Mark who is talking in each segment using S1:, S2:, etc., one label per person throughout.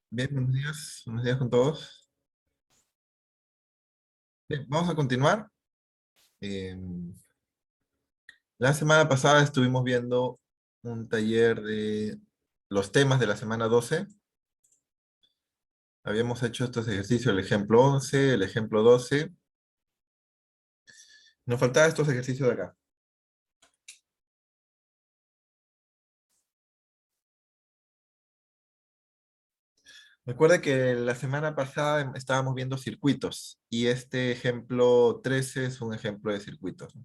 S1: Bien, buenos días con todos. Bien, vamos a continuar. Eh, la semana pasada estuvimos viendo un taller de los temas de la semana 12. Habíamos hecho estos ejercicios, el ejemplo 11, el ejemplo 12. Nos faltaban estos ejercicios de acá. Recuerda que la semana pasada estábamos viendo circuitos y este ejemplo 13 es un ejemplo de circuitos, ¿no?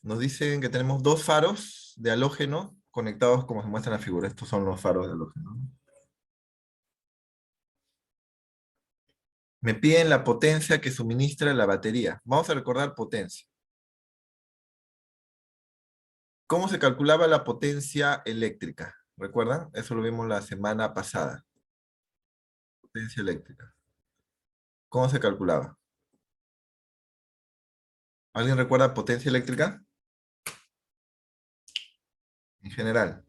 S1: Nos dicen que tenemos dos faros de halógeno conectados como se muestra en la figura. Estos son los faros de halógeno, ¿no? Me piden la potencia que suministra la batería. Vamos a recordar potencia. ¿Cómo se calculaba la potencia eléctrica? ¿Recuerdan? Eso lo vimos la semana pasada. Potencia eléctrica. ¿Cómo se calculaba? ¿Alguien recuerda potencia eléctrica? En general.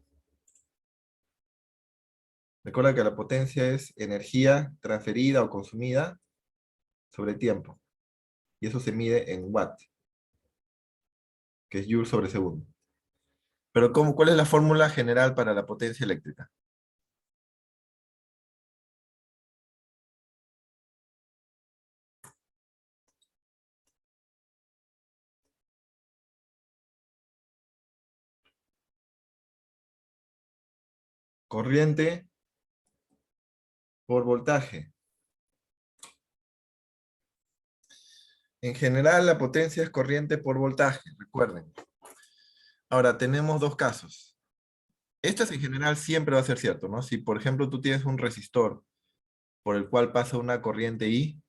S1: Recuerda que la potencia es energía transferida o consumida sobre tiempo. Y eso se mide en watt, que es joule sobre segundo. Pero ¿cuál es la fórmula general para la potencia eléctrica? Corriente por voltaje. En general, la potencia es corriente por voltaje, recuerden. Ahora, tenemos dos casos. Esto en general siempre va a ser cierto, ¿no? Si, por ejemplo, tú tienes un resistor por el cual pasa una corriente I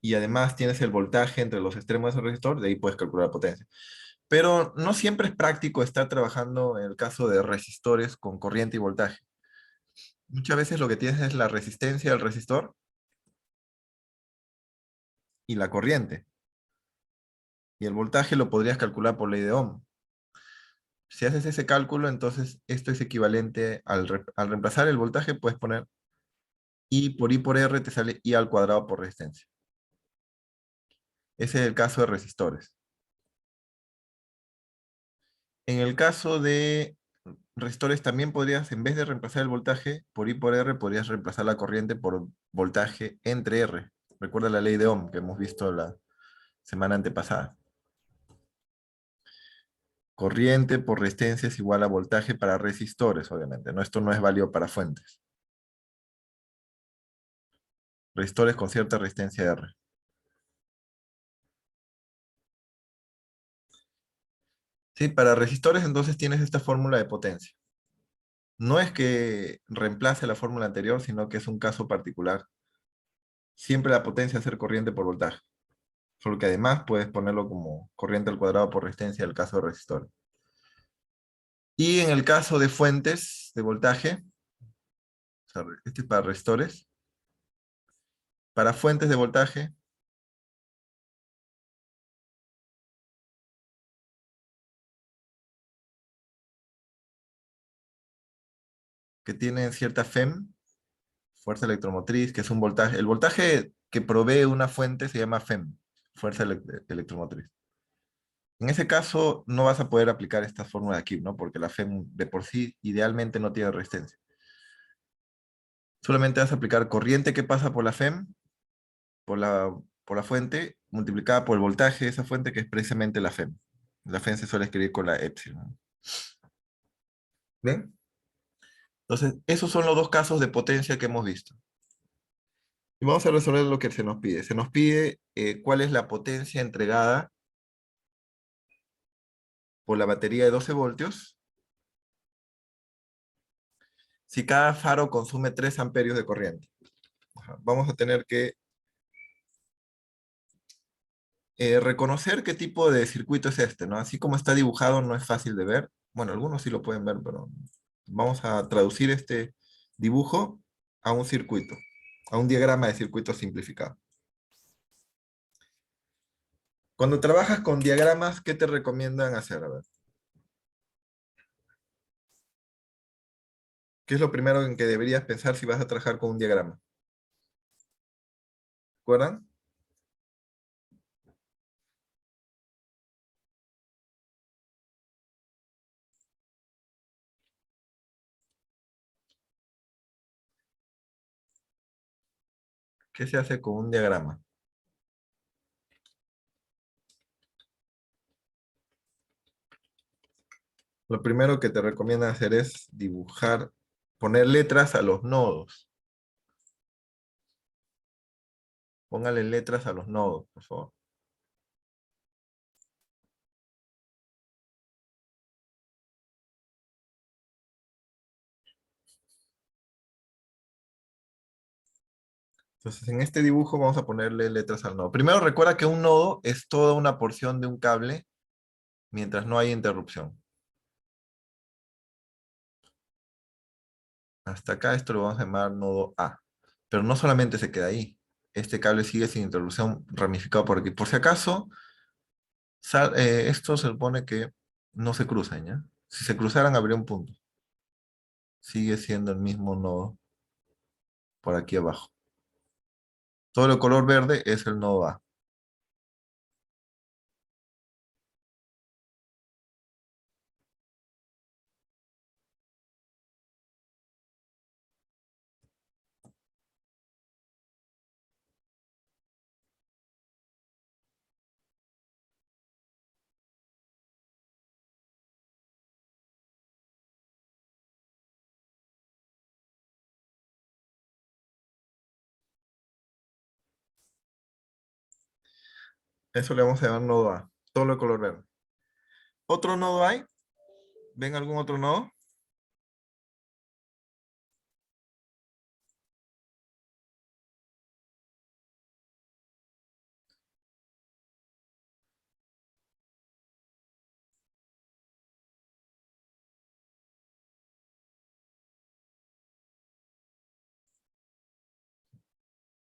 S1: y además tienes el voltaje entre los extremos de ese resistor, de ahí puedes calcular la potencia. Pero no siempre es práctico estar trabajando en el caso de resistores con corriente y voltaje. Muchas veces lo que tienes es la resistencia del resistor y la corriente. Y el voltaje lo podrías calcular por ley de Ohm. Si haces ese cálculo, entonces esto es equivalente al reemplazar el voltaje, puedes poner I por R te sale I al cuadrado por resistencia. Ese es el caso de resistores. En el caso de resistores también podrías, en vez de reemplazar el voltaje por I por R, podrías reemplazar la corriente por voltaje entre R. Recuerda la ley de Ohm que hemos visto la semana antepasada. Corriente por resistencia es igual a voltaje para resistores, obviamente, ¿no? Esto no es válido para fuentes. Resistores con cierta resistencia R. Sí, para resistores entonces tienes esta fórmula de potencia. No es que reemplace la fórmula anterior, sino que es un caso particular. Siempre la potencia es ser corriente por voltaje. Solo que además puedes ponerlo como corriente al cuadrado por resistencia en el caso de resistores. Y en el caso de fuentes de voltaje, o sea, este es para resistores, para fuentes de voltaje que tienen cierta FEM, fuerza electromotriz, que es un voltaje. El voltaje que provee una fuente se llama FEM, fuerza electromotriz. En ese caso, no vas a poder aplicar esta fórmula de aquí, ¿no? Porque la FEM de por sí idealmente no tiene resistencia. Solamente vas a aplicar corriente que pasa por la FEM, por por la fuente, multiplicada por el voltaje de esa fuente, que es precisamente la FEM. La FEM se suele escribir con la epsilon. ¿Ven? Entonces, esos son los dos casos de potencia que hemos visto. Y vamos a resolver lo que se nos pide. Se nos pide cuál es la potencia entregada por la batería de 12 voltios si cada faro consume 3 amperios de corriente. Ajá. Vamos a tener que reconocer qué tipo de circuito es este, ¿no? Así como está dibujado no es fácil de ver. Bueno, algunos sí lo pueden ver, pero vamos a traducir este dibujo a un circuito, a un diagrama de circuito simplificado. Cuando trabajas con diagramas, ¿qué te recomiendan hacer? A ver. ¿Qué es lo primero en que deberías pensar si vas a trabajar con un diagrama? ¿Recuerdan? ¿Qué se hace con un diagrama? Lo primero que te recomiendo hacer es dibujar, poner letras a los nodos. Póngale letras a los nodos, por favor. Entonces, en este dibujo vamos a ponerle letras al nodo. Primero recuerda que un nodo es toda una porción de un cable mientras no hay interrupción. Hasta acá esto lo vamos a llamar nodo A. Pero no solamente se queda ahí. Este cable sigue sin interrupción ramificado por aquí. Por si acaso, esto se supone que no se cruzan, ¿ya? Si se cruzaran habría un punto. Sigue siendo el mismo nodo por aquí abajo. Todo el color verde es el nodo A. Eso le vamos a llamar nodo A. Todo el color verde. ¿Otro nodo hay? ¿Ven algún otro nodo?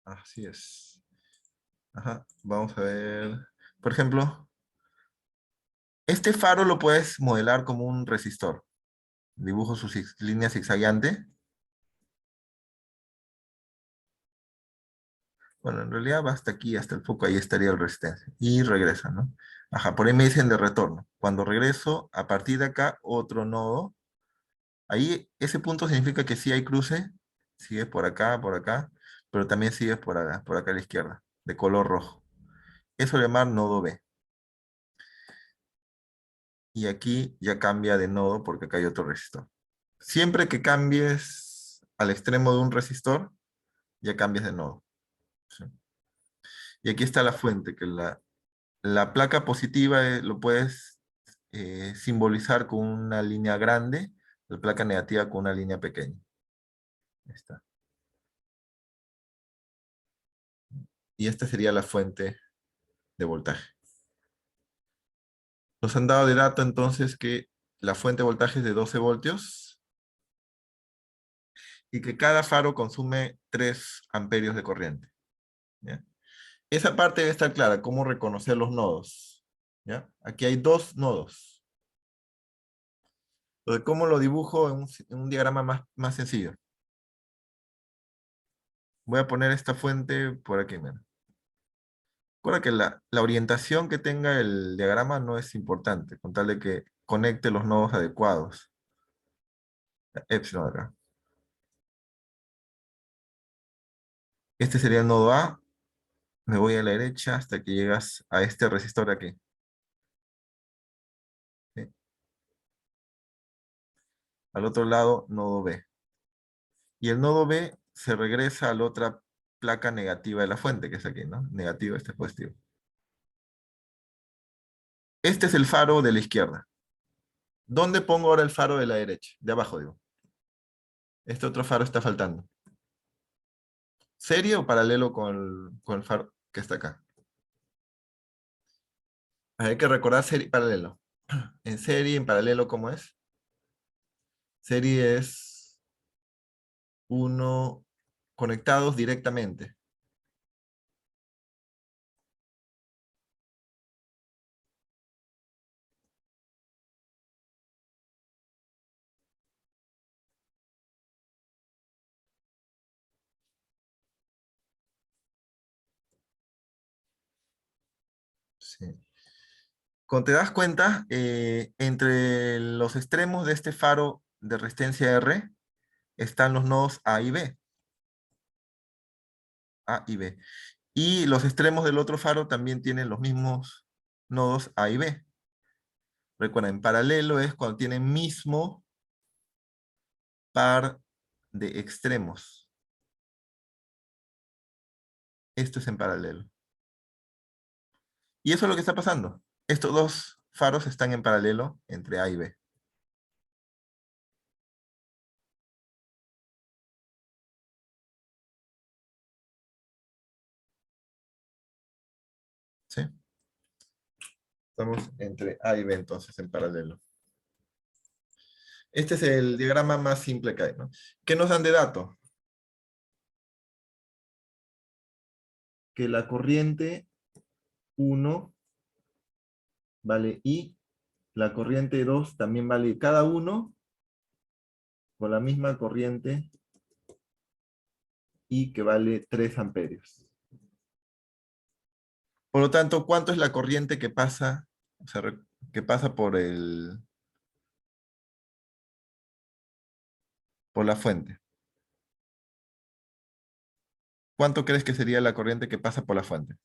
S1: Así es. Ajá. Vamos a ver. Por ejemplo, este faro lo puedes modelar como un resistor. Dibujo su línea zigzagueante. Bueno, en realidad va hasta aquí, hasta el foco, ahí estaría el resistencia. Y regresa, ¿no? Ajá, por ahí me dicen de retorno. Cuando regreso, a partir de acá, otro nodo. Ahí, ese punto significa que sí hay cruce. Sigue por acá, pero también sigue por acá a la izquierda, de color rojo. Eso le llaman nodo B. Y aquí ya cambia de nodo porque acá hay otro resistor. Siempre que cambies al extremo de un resistor, ya cambias de nodo. ¿Sí? Y aquí está la fuente, que la placa positiva lo puedes simbolizar con una línea grande, la placa negativa con una línea pequeña. Ahí está. Y esta sería la fuente de voltaje. Nos han dado de dato entonces que la fuente de voltaje es de 12 voltios y que cada faro consume 3 amperios de corriente. ¿Ya? Esa parte debe estar clara, cómo reconocer los nodos. ¿Ya? Aquí hay dos nodos. Entonces, ¿cómo lo dibujo en un diagrama más sencillo? Voy a poner esta fuente por aquí. Mira. Recuerda que la orientación que tenga el diagrama no es importante, con tal de que conecte los nodos adecuados. Epsilon acá. Este sería el nodo A. Me voy a la derecha hasta que llegas a este resistor de aquí. ¿Sí? Al otro lado, nodo B. Y el nodo B se regresa a la otra placa negativa de la fuente, que es aquí, ¿no? Negativo, este es positivo. Este es el faro de la izquierda. ¿Dónde pongo ahora el faro de la derecha? De abajo, digo. Este otro faro está faltando. ¿Serie o paralelo con el faro que está acá? Hay que recordar serie y paralelo. En serie, en paralelo, ¿cómo es? Serie es uno conectados directamente. Sí. Como te das cuenta, entre los extremos de este faro de resistencia R están los nodos A y B. A y B. Y los extremos del otro faro también tienen los mismos nodos A y B. Recuerda, en paralelo es cuando tienen mismo par de extremos. Esto es en paralelo. Y eso es lo que está pasando. Estos dos faros están en paralelo entre A y B. ¿Sí? Estamos entre A y B entonces en paralelo. Este es el diagrama más simple que hay, ¿no? ¿Qué nos dan de dato? Que la corriente 1 vale I, la corriente 2 también vale I. Cada uno con la misma corriente I que vale 3 amperios. Por lo tanto, ¿cuánto es la corriente que pasa, o sea, que pasa por la fuente? ¿Cuánto crees que sería la corriente que pasa por la fuente?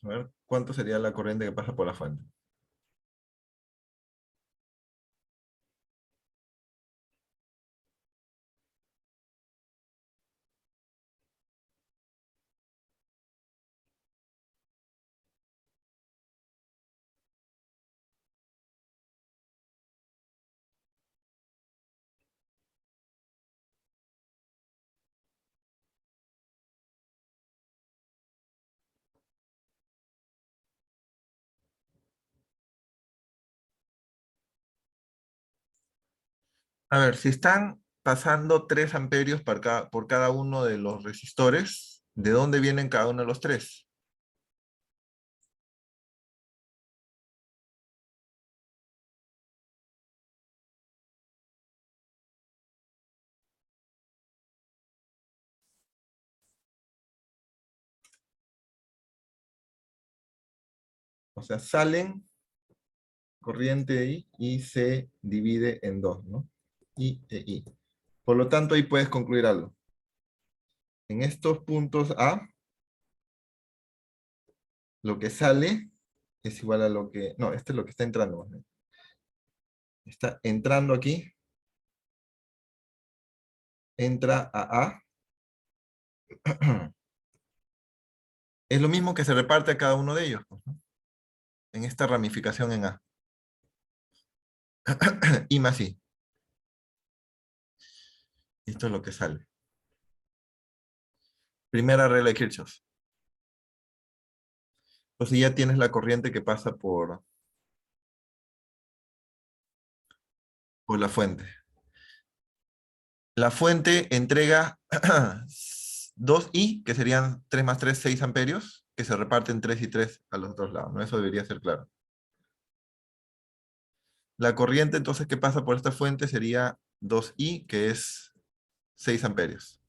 S1: A ver, ¿cuánto sería la corriente que pasa por la fuente? A ver, si están pasando 3 amperios por cada uno de los resistores, ¿de dónde vienen cada uno de los tres? O sea, salen corriente I y se divide en dos, ¿no? I e I. Por lo tanto, ahí puedes concluir algo. En estos puntos A, lo que sale es igual a lo que... No, este es lo que está entrando, ¿no? Está entrando aquí, entra a A. Es lo mismo que se reparte a cada uno de ellos, pues, ¿no? En esta ramificación en A. I más I. Esto es lo que sale. Primera regla de Kirchhoff. Entonces ya tienes la corriente que pasa por la fuente. La fuente entrega 2I, que serían 3 más 3, 6 amperios, que se reparten 3 y 3 a los otros lados, ¿no? Eso debería ser claro. La corriente entonces que pasa por esta fuente sería 2I, que es 6 amperios.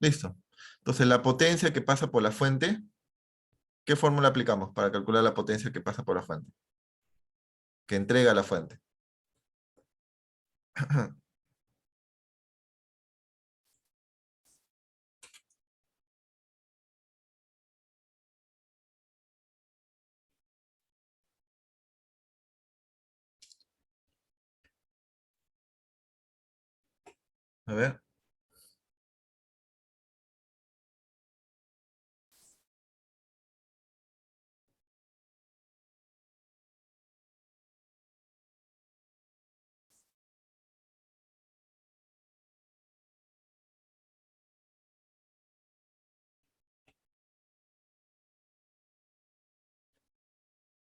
S1: Listo. Entonces la potencia que pasa por la fuente, ¿qué fórmula aplicamos para calcular la potencia que pasa por la fuente? Que entrega la fuente. A ver.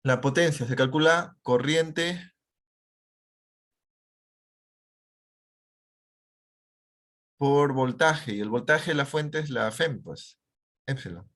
S1: La potencia se calcula corriente por voltaje, y el voltaje de la fuente es la FEM, pues, épsilon.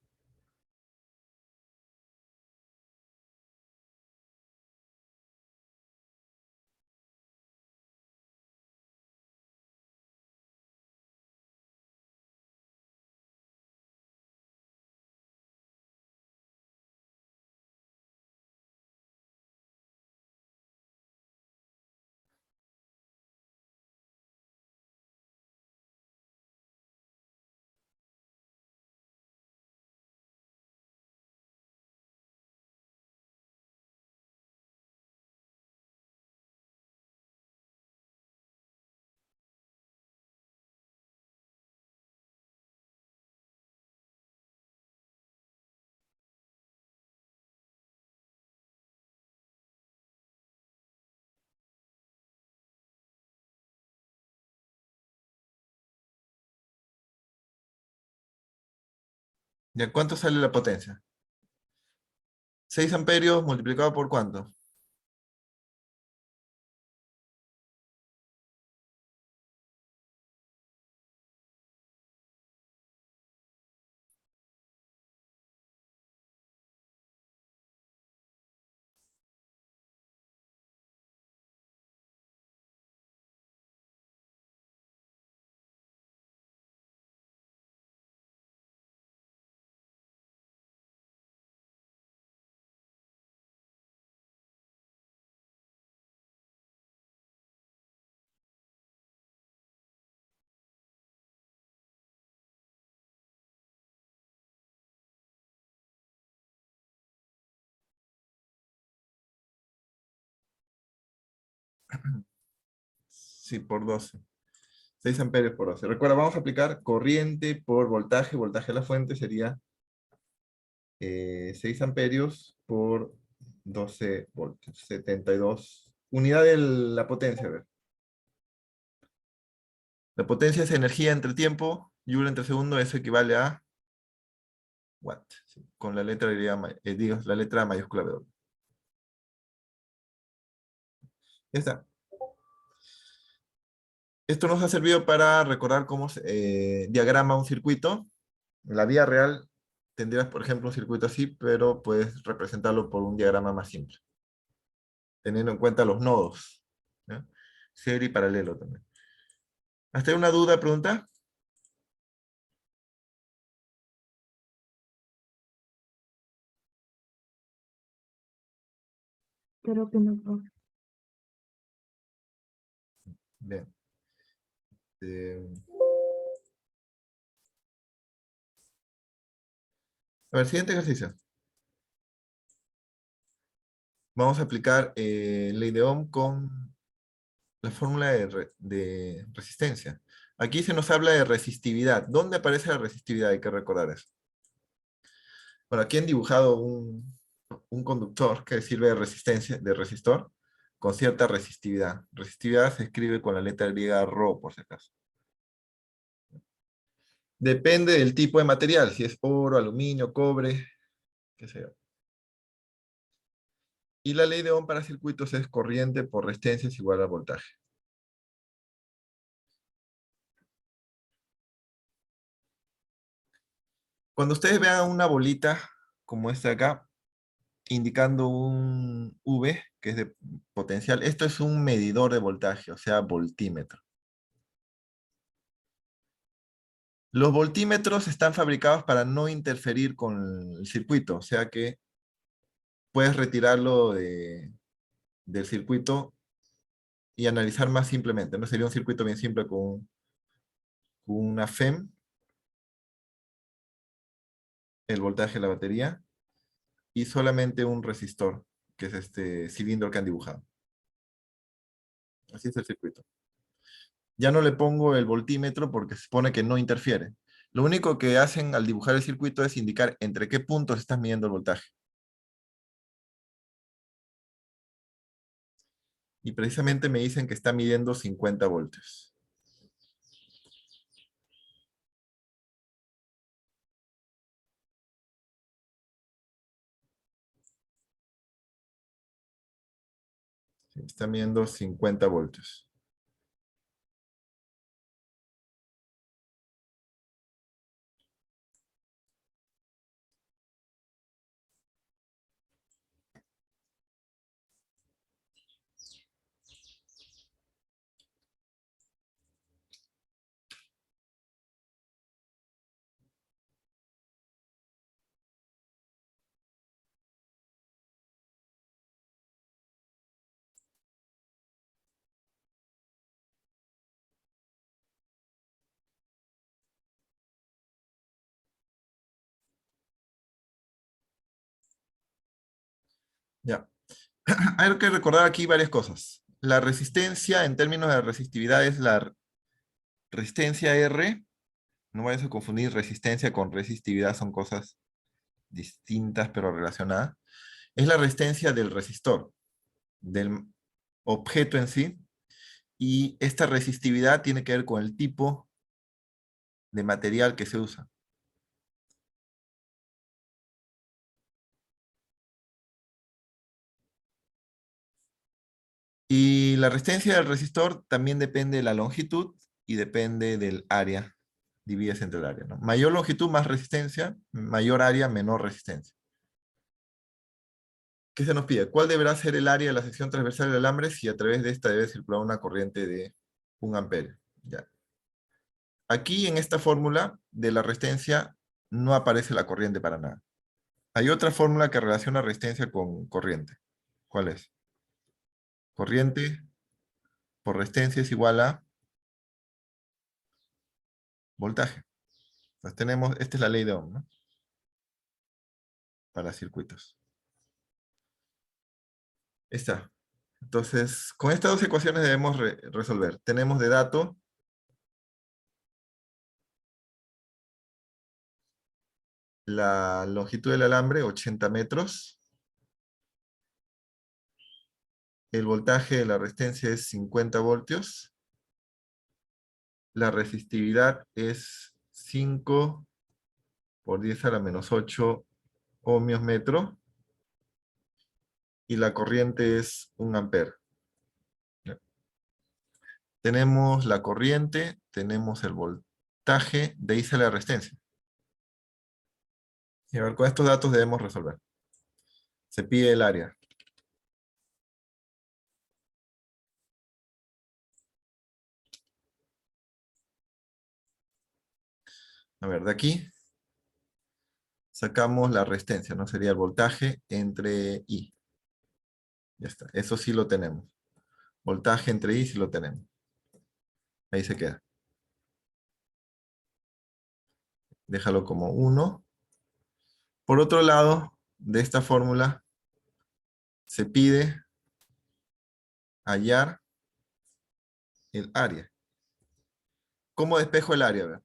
S1: ¿De cuánto sale la potencia? 6 amperios multiplicado por ¿cuánto? Sí, por 12. 6 amperios por 12. Recuerda, vamos a aplicar corriente por voltaje. Voltaje de la fuente sería 6 amperios por 12 voltios. 72. Unidad de la potencia, a ver. La potencia es energía entre tiempo. Joule entre segundo, eso equivale a watt. Sí, con la letra, digo, la letra mayúscula W. Ya está. Esto nos ha servido para recordar cómo se diagrama un circuito. En la vida real tendrías, por ejemplo, un circuito así, pero puedes representarlo por un diagrama más simple, teniendo en cuenta los nodos, ¿ya? Serie y paralelo también. ¿Hasta ahí una duda, pregunta?
S2: Creo que no, profe.
S1: Bien. Eh, a ver, siguiente ejercicio. Vamos a aplicar ley de Ohm con la fórmula de resistencia. Aquí se nos habla de resistividad. ¿Dónde aparece la resistividad? Hay que recordar eso. Bueno, aquí han dibujado un conductor que sirve de resistencia, de resistor, con cierta resistividad. Resistividad se escribe con la letra griega ρ, por si acaso. Depende del tipo de material, si es oro, aluminio, cobre, qué sé yo. Y la ley de Ohm para circuitos es corriente por resistencia es igual a voltaje. Cuando ustedes vean una bolita como esta de acá, indicando un V, que es de potencial, esto es un medidor de voltaje, o sea, voltímetro. Los voltímetros están fabricados para no interferir con el circuito, o sea que puedes retirarlo del circuito y analizar más simplemente. No sería un circuito bien simple con una FEM, el voltaje de la batería, y solamente un resistor, que es este cilindro que han dibujado. Así es el circuito. Ya no le pongo el voltímetro porque se supone que no interfiere. Lo único que hacen al dibujar el circuito es indicar entre qué puntos estás midiendo el voltaje. Y precisamente me dicen que está midiendo 50 voltios. Están viendo 50 voltios. Ya. Hay que recordar aquí varias cosas. La resistencia, en términos de resistividad, es la resistencia R. No vayas a confundir resistencia con resistividad, son cosas distintas pero relacionadas. Es la resistencia del resistor, del objeto en sí, y esta resistividad tiene que ver con el tipo de material que se usa. Y la resistencia del resistor también depende de la longitud y depende del área. Divides entre el área, ¿no? Mayor longitud, más resistencia; mayor área, menor resistencia. ¿Qué se nos pide? ¿Cuál deberá ser el área de la sección transversal del alambre si a través de esta debe circular una corriente de 1 amperio? Ya. Aquí en esta fórmula de la resistencia no aparece la corriente para nada. Hay otra fórmula que relaciona resistencia con corriente. ¿Cuál es? Corriente por resistencia es igual a voltaje. Entonces tenemos, esta es la ley de Ohm, ¿no? Para circuitos. Está. Entonces, con estas dos ecuaciones debemos resolver. Tenemos de dato la longitud del alambre, 80 metros. El voltaje de la resistencia es 50 voltios. La resistividad es 5 por 10 a la menos 8 ohmios metro. Y la corriente es 1 amperio. ¿Ya? Tenemos la corriente, tenemos el voltaje, de ahí sale la resistencia. Y a ver, con estos datos debemos resolver. Se pide el área. A ver, de aquí sacamos la resistencia, ¿no? Sería el voltaje entre I. Ya está, eso sí lo tenemos. Voltaje entre I sí lo tenemos. Ahí se queda. Déjalo como 1. Por otro lado, de esta fórmula se pide hallar el área. ¿Cómo despejo el área? A ver.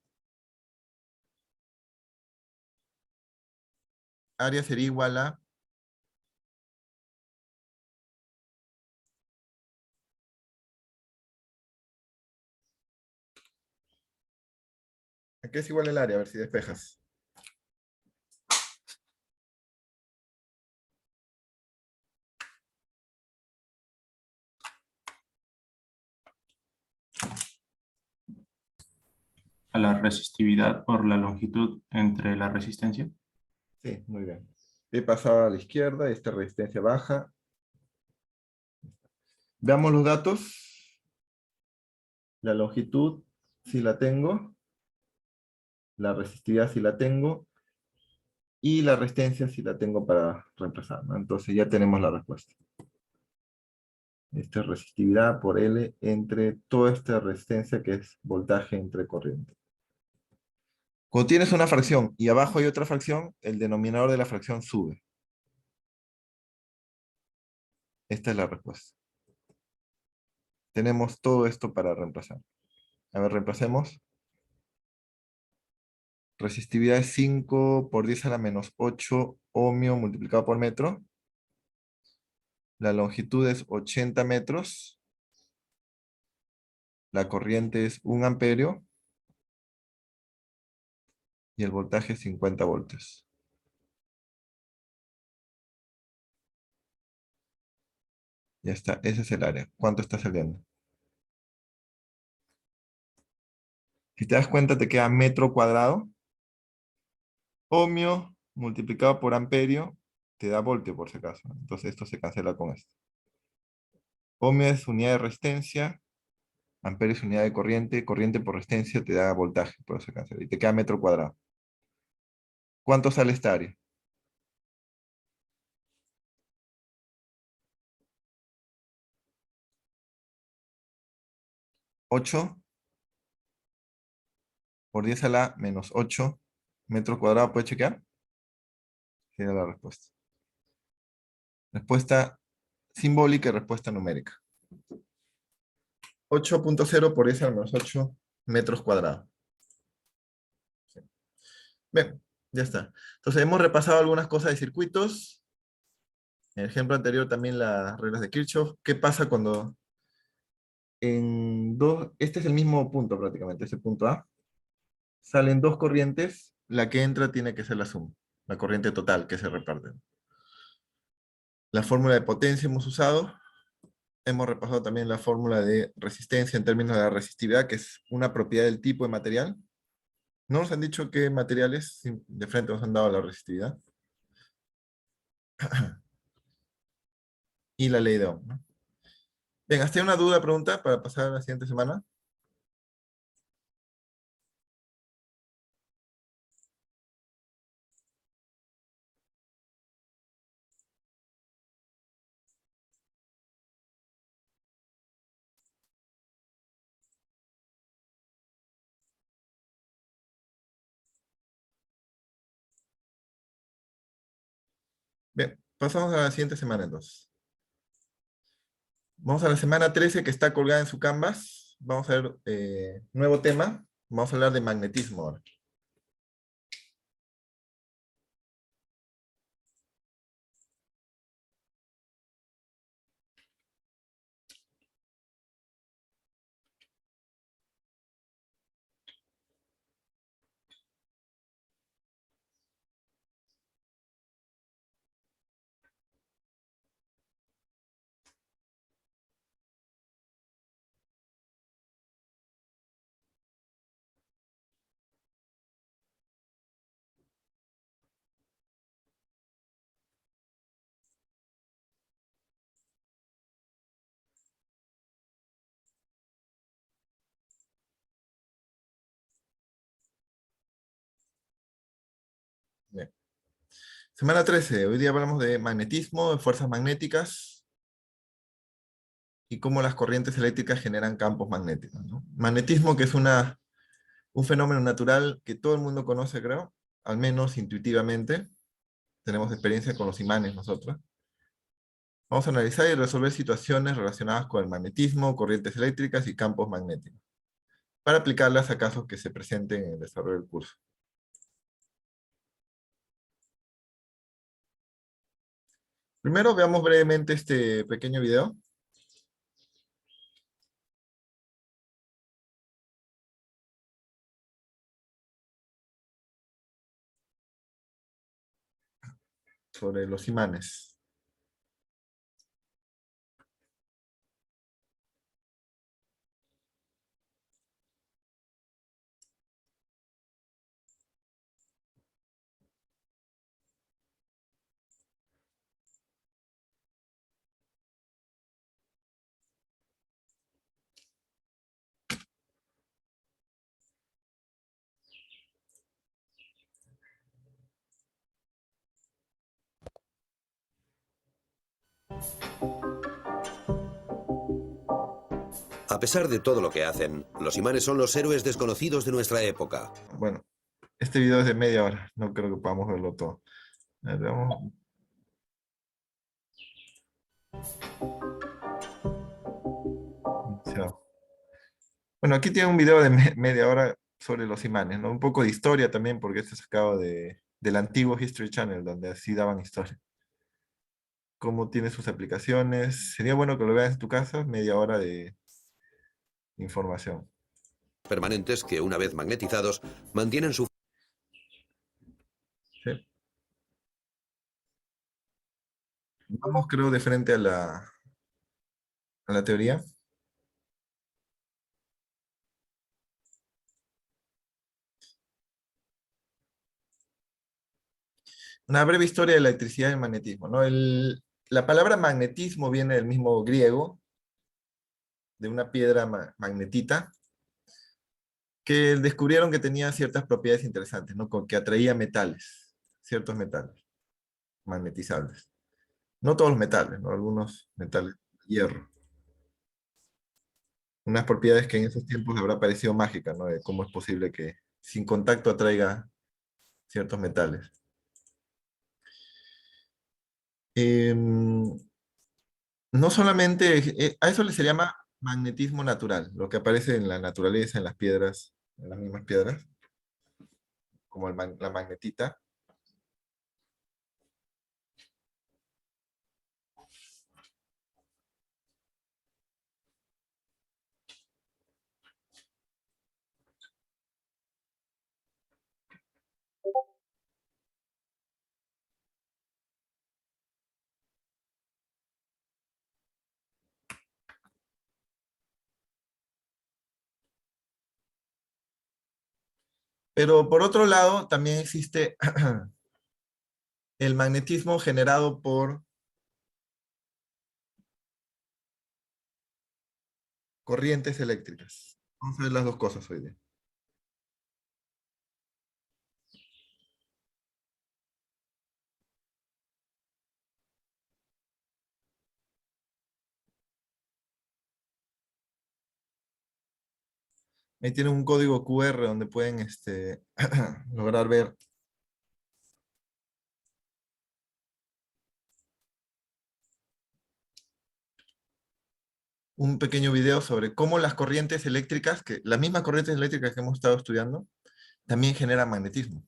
S1: Área sería igual a... ¿A qué es igual el área? A ver si despejas.
S2: A la resistividad por la longitud entre la resistencia.
S1: Sí, muy bien. He pasado a la izquierda, esta resistencia baja. Veamos los datos. La longitud, si la tengo. La resistividad, si la tengo. Y la resistencia, si la tengo para reemplazar, ¿no? Entonces ya tenemos la respuesta. Esta es resistividad por L entre toda esta resistencia que es voltaje entre corriente. Cuando tienes una fracción y abajo hay otra fracción, el denominador de la fracción sube. Esta es la respuesta. Tenemos todo esto para reemplazar. A ver, reemplacemos. Resistividad es 5 por 10 a la menos 8 ohmio multiplicado por metro. La longitud es 80 metros. La corriente es 1 amperio. Y el voltaje es 50 voltios. Ya está, ese es el área. ¿Cuánto está saliendo? Si te das cuenta, te queda metro cuadrado. Ohmio multiplicado por amperio te da voltio, por si acaso. Entonces esto se cancela con esto. Ohmio es unidad de resistencia, amperio es unidad de corriente, corriente por resistencia te da voltaje, por eso se cancela. Y te queda metro cuadrado. ¿Cuánto sale esta área? 8 por 10 a la menos 8 metros cuadrados. ¿Puedes chequear? Tiene la respuesta. Respuesta simbólica y respuesta numérica. 8.0 por 10 a la menos 8 metros cuadrados. Bien, ya está. Entonces hemos repasado algunas cosas de circuitos. En el ejemplo anterior también las reglas de Kirchhoff. ¿Qué pasa cuando en dos, este es el mismo punto prácticamente, ese punto A, salen dos corrientes, la que entra tiene que ser la suma, la corriente total que se reparte. La fórmula de potencia hemos usado, hemos repasado también la fórmula de resistencia en términos de la resistividad, que es una propiedad del tipo de material. No nos han dicho qué materiales, de frente nos han dado la resistividad. Y la ley de Ohm, ¿no? Bien, ¿has tenido una duda, pregunta para pasar a la siguiente semana? Bien, pasamos a la siguiente semana entonces. Vamos a la semana 13 que está colgada en su Canvas. Vamos a ver nuevo tema. Vamos a hablar de magnetismo ahora. Bien. Semana 13. Hoy día hablamos de magnetismo, de fuerzas magnéticas y cómo las corrientes eléctricas generan campos magnéticos, ¿no? Magnetismo, que es un fenómeno natural que todo el mundo conoce, creo, al menos intuitivamente. Tenemos experiencia con los imanes nosotros. Vamos a analizar y resolver situaciones relacionadas con el magnetismo, corrientes eléctricas y campos magnéticos, para aplicarlas a casos que se presenten en el desarrollo del curso. Primero veamos brevemente este pequeño video. Sobre los imanes.
S3: A pesar de todo lo que hacen, los imanes son los héroes desconocidos de nuestra época.
S1: Bueno, este video es de media hora, no creo que podamos verlo todo. A ver, veamos. Iniciado. Bueno, aquí tiene un video de media hora sobre los imanes, ¿no? Un poco de historia también, porque este es sacado del antiguo History Channel, donde así daban historia. Cómo tiene sus aplicaciones. Sería bueno que lo veas en tu casa, media hora de información.
S3: Permanentes que, una vez magnetizados, mantienen su...
S1: Sí. Vamos, creo, de frente a a la teoría. Una breve historia de la electricidad y el magnetismo, ¿no? La palabra magnetismo viene del mismo griego, de una piedra magnetita, que descubrieron que tenía ciertas propiedades interesantes, ¿no? Que atraía metales, ciertos metales magnetizables. No todos los metales, ¿no? Algunos metales, hierro. Unas propiedades que en esos tiempos habrá parecido mágicas, ¿no? De cómo es posible que sin contacto atraiga ciertos metales. No solamente, a eso se llama magnetismo natural, lo que aparece en la naturaleza, en las piedras, en las mismas piedras, como la magnetita. Pero por otro lado, también existe el magnetismo generado por corrientes eléctricas. Vamos a ver las dos cosas hoy día. Ahí tienen un código QR donde pueden lograr ver un pequeño video sobre cómo las corrientes eléctricas, las mismas corrientes eléctricas que hemos estado estudiando, también generan magnetismo.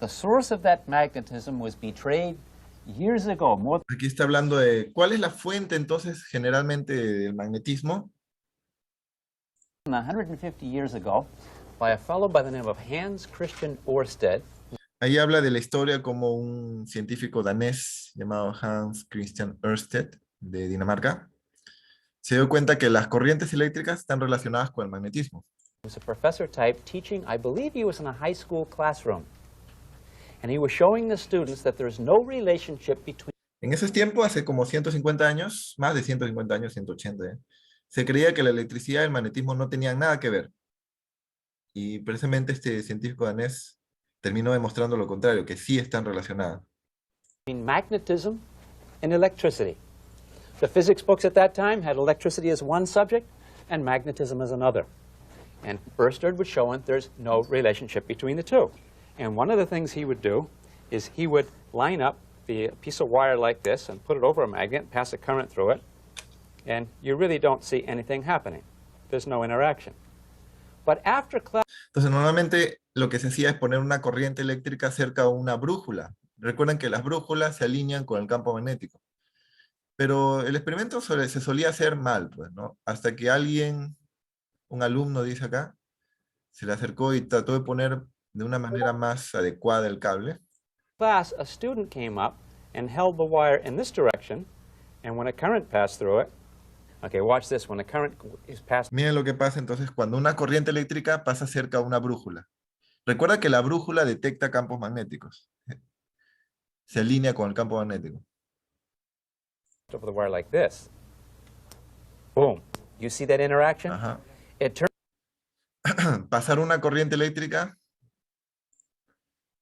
S4: The source of that magnetism was betrayed years ago, more
S1: Aquí está hablando de cuál es la fuente entonces generalmente del magnetismo.
S4: than 150 years ago by a fellow by the name of Hans Christian Ørsted.
S1: Ahí habla de la historia como un científico danés llamado Hans Christian Ørsted de Dinamarca se dio cuenta que las corrientes eléctricas están relacionadas con el magnetismo.
S4: He was a professor type teaching, I believe he was in a high school classroom. And he was showing the students that there's no relationship between
S1: En ese tiempo, hace como 150 años, más de 150 años, 180, se creía que la electricidad y el magnetismo no tenían nada que ver. Y precisamente este científico danés terminó demostrando lo contrario, que sí están relacionadas.
S4: magnetism and electricity. The physics books at that time had electricity as one subject and magnetism as another. And Ørsted was showing there's no relationship between the two. And one of the things he would do is he would line up the piece of wire like this and put it over a magnet and pass a current through it. And you really don't see anything happening. There's no interaction. But after class...
S1: Entonces, normalmente lo que se hacía es poner una corriente eléctrica cerca de una brújula. Recuerden que las brújulas se alinean con el campo magnético. Pero el experimento se solía hacer mal, pues, ¿no? Hasta que alguien, un alumno dice acá, se le acercó y trató de poner de una manera más adecuada el cable.
S4: Class, a student came up and held the wire in this direction, and when a current passed through it, okay, watch this, when a current is passed...
S1: Miren lo que pasa entonces cuando una corriente eléctrica pasa cerca de una brújula. Recuerda que la brújula detecta campos magnéticos. Se alinea con el campo magnético.
S4: over the wire like this. Boom. You see that interaction?
S1: Ajá.
S4: It
S1: Pasar una corriente eléctrica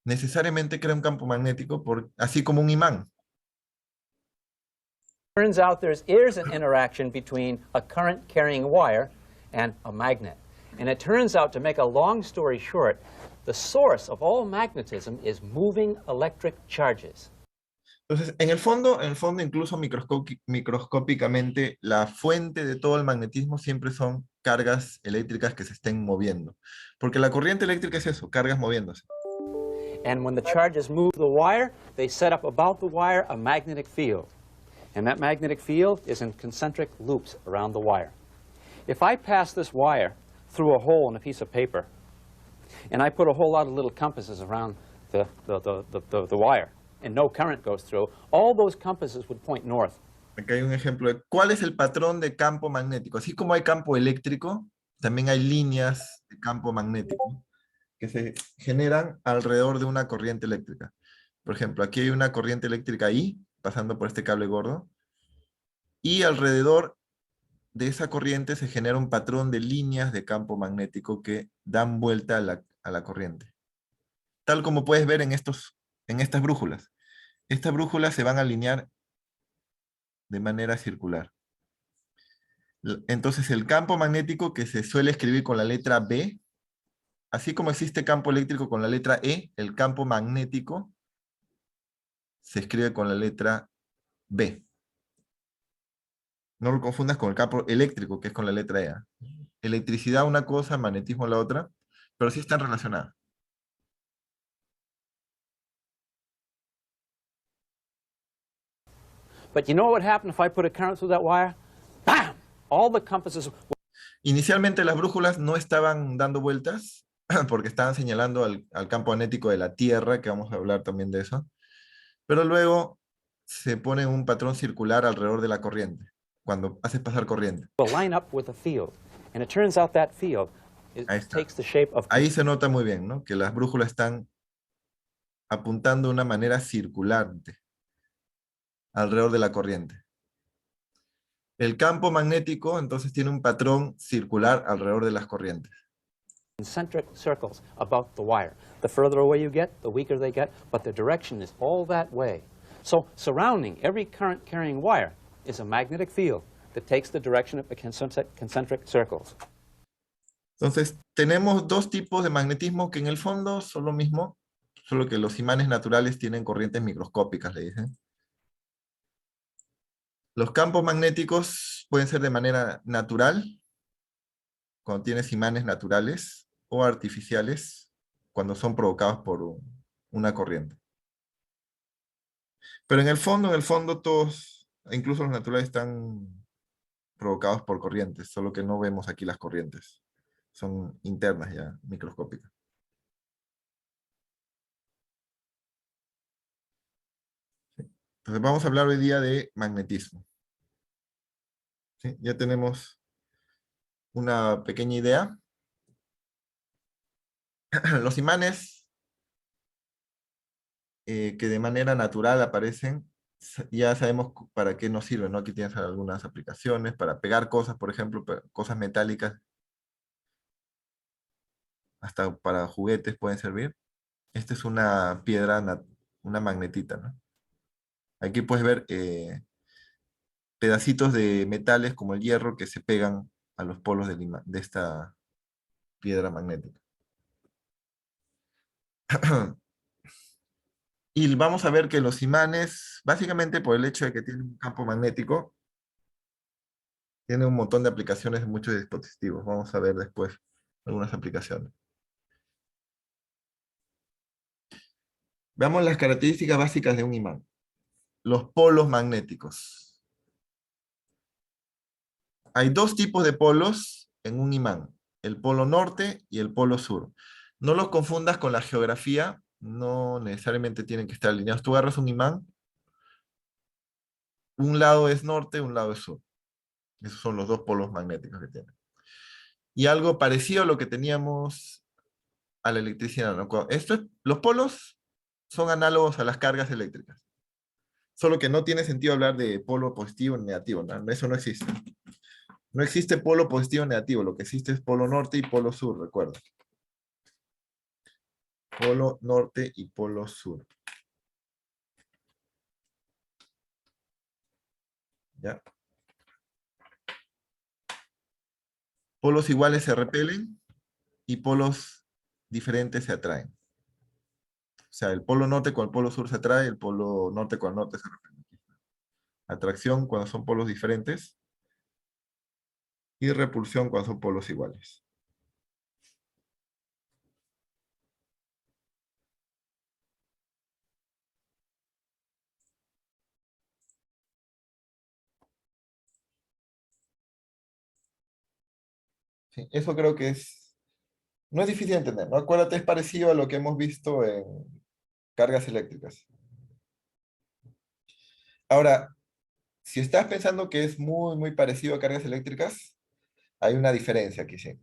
S1: necesariamente crea un campo magnético, así como un imán.
S4: turns out there is an interaction between a current carrying wire and a magnet. And it turns out, to make a long story short, the source of all magnetism is moving electric charges.
S1: Entonces, en el fondo incluso microscópicamente, la fuente de todo el magnetismo siempre son cargas eléctricas que se estén moviendo. Porque la corriente eléctrica es eso, cargas moviéndose.
S4: And when the charges move the wire, they set up about the wire a magnetic field. And that magnetic field is in concentric loops around the wire. If I pass this wire through a hole in a piece of paper, and I put a whole lot of little compasses around the wire, and no current goes through, all those compasses would point north.
S1: Acá hay un ejemplo de cuál es el patrón de campo magnético. Así como hay campo eléctrico, también hay líneas de campo magnético que se generan alrededor de una corriente eléctrica. Por ejemplo, aquí hay una corriente eléctrica ahí, pasando por este cable gordo, y alrededor de esa corriente se genera un patrón de líneas de campo magnético que dan vuelta a la corriente. Tal como puedes ver en estas brújulas. Estas brújulas se van a alinear de manera circular. Entonces el campo magnético que se suele escribir con la letra B, así como existe campo eléctrico con la letra E, el campo magnético se escribe con la letra B. No lo confundas con el campo eléctrico, que es con la letra E. Electricidad una cosa, magnetismo la otra, pero sí están relacionadas.
S4: But you know what would happen if I put a current through that wire? Bam! All the compasses.
S1: Inicialmente las brújulas no estaban dando vueltas, porque estaban señalando al campo magnético de la Tierra, que vamos a hablar también de eso. Pero luego se pone un patrón circular alrededor de la corriente, cuando haces pasar corriente.
S4: Will line up with a field, and it turns out that field
S1: Ahí está.
S4: takes the shape of.
S1: Ahí se nota muy bien, ¿no? Que las brújulas están apuntando de una manera circular alrededor de la corriente. El campo magnético entonces tiene un patrón circular alrededor de las corrientes.
S4: Concentric circles about the wire. The further away you get, the weaker they get, but the direction is all that way. So surrounding every current carrying wire is a magnetic field that takes the direction of the concentric circles.
S1: Entonces, tenemos dos tipos de magnetismo que en el fondo son lo mismo, solo que los imanes naturales tienen corrientes microscópicas, le dicen. Los campos magnéticos pueden ser de manera natural, cuando tienes imanes naturales, o artificiales, cuando son provocados por una corriente. Pero en el fondo todos, incluso los naturales, están provocados por corrientes, solo que no vemos aquí las corrientes. Son internas ya, microscópicas. Entonces vamos a hablar hoy día de magnetismo. ¿Sí? Ya tenemos una pequeña idea. Los imanes que de manera natural aparecen, ya sabemos para qué nos sirven, ¿no? Aquí tienes algunas aplicaciones para pegar cosas, por ejemplo, cosas metálicas, hasta para juguetes pueden servir. Esta es una piedra, una magnetita, ¿no? Aquí puedes ver pedacitos de metales como el hierro que se pegan a los polos de esta piedra magnética. Y vamos a ver que los imanes, básicamente por el hecho de que tienen un campo magnético, tienen un montón de aplicaciones en muchos dispositivos. Vamos a ver después algunas aplicaciones. Veamos las características básicas de un imán. Los polos magnéticos. Hay dos tipos de polos en un imán, el polo norte y el polo sur. No los confundas con la geografía, no necesariamente tienen que estar alineados. Tú agarras un imán, un lado es norte, un lado es sur. Esos son los dos polos magnéticos que tienen. Y algo parecido a lo que teníamos a la electricidad, ¿no? Los polos son análogos a las cargas eléctricas. Solo que no tiene sentido hablar de polo positivo ni negativo, ¿no? Eso no existe. No existe polo positivo o negativo, lo que existe es polo norte y polo sur, recuerda. Polo norte y polo sur. ¿Ya? Polos iguales se repelen y polos diferentes se atraen. O sea, el polo norte con el polo sur se atrae, el polo norte con el norte se repele. Atracción cuando son polos diferentes y repulsión cuando son polos iguales. Sí, eso creo que no es difícil de entender, ¿no? Acuérdate, es parecido a lo que hemos visto en cargas eléctricas. Ahora, si estás pensando que es muy, muy parecido a cargas eléctricas, hay una diferencia aquí, sí.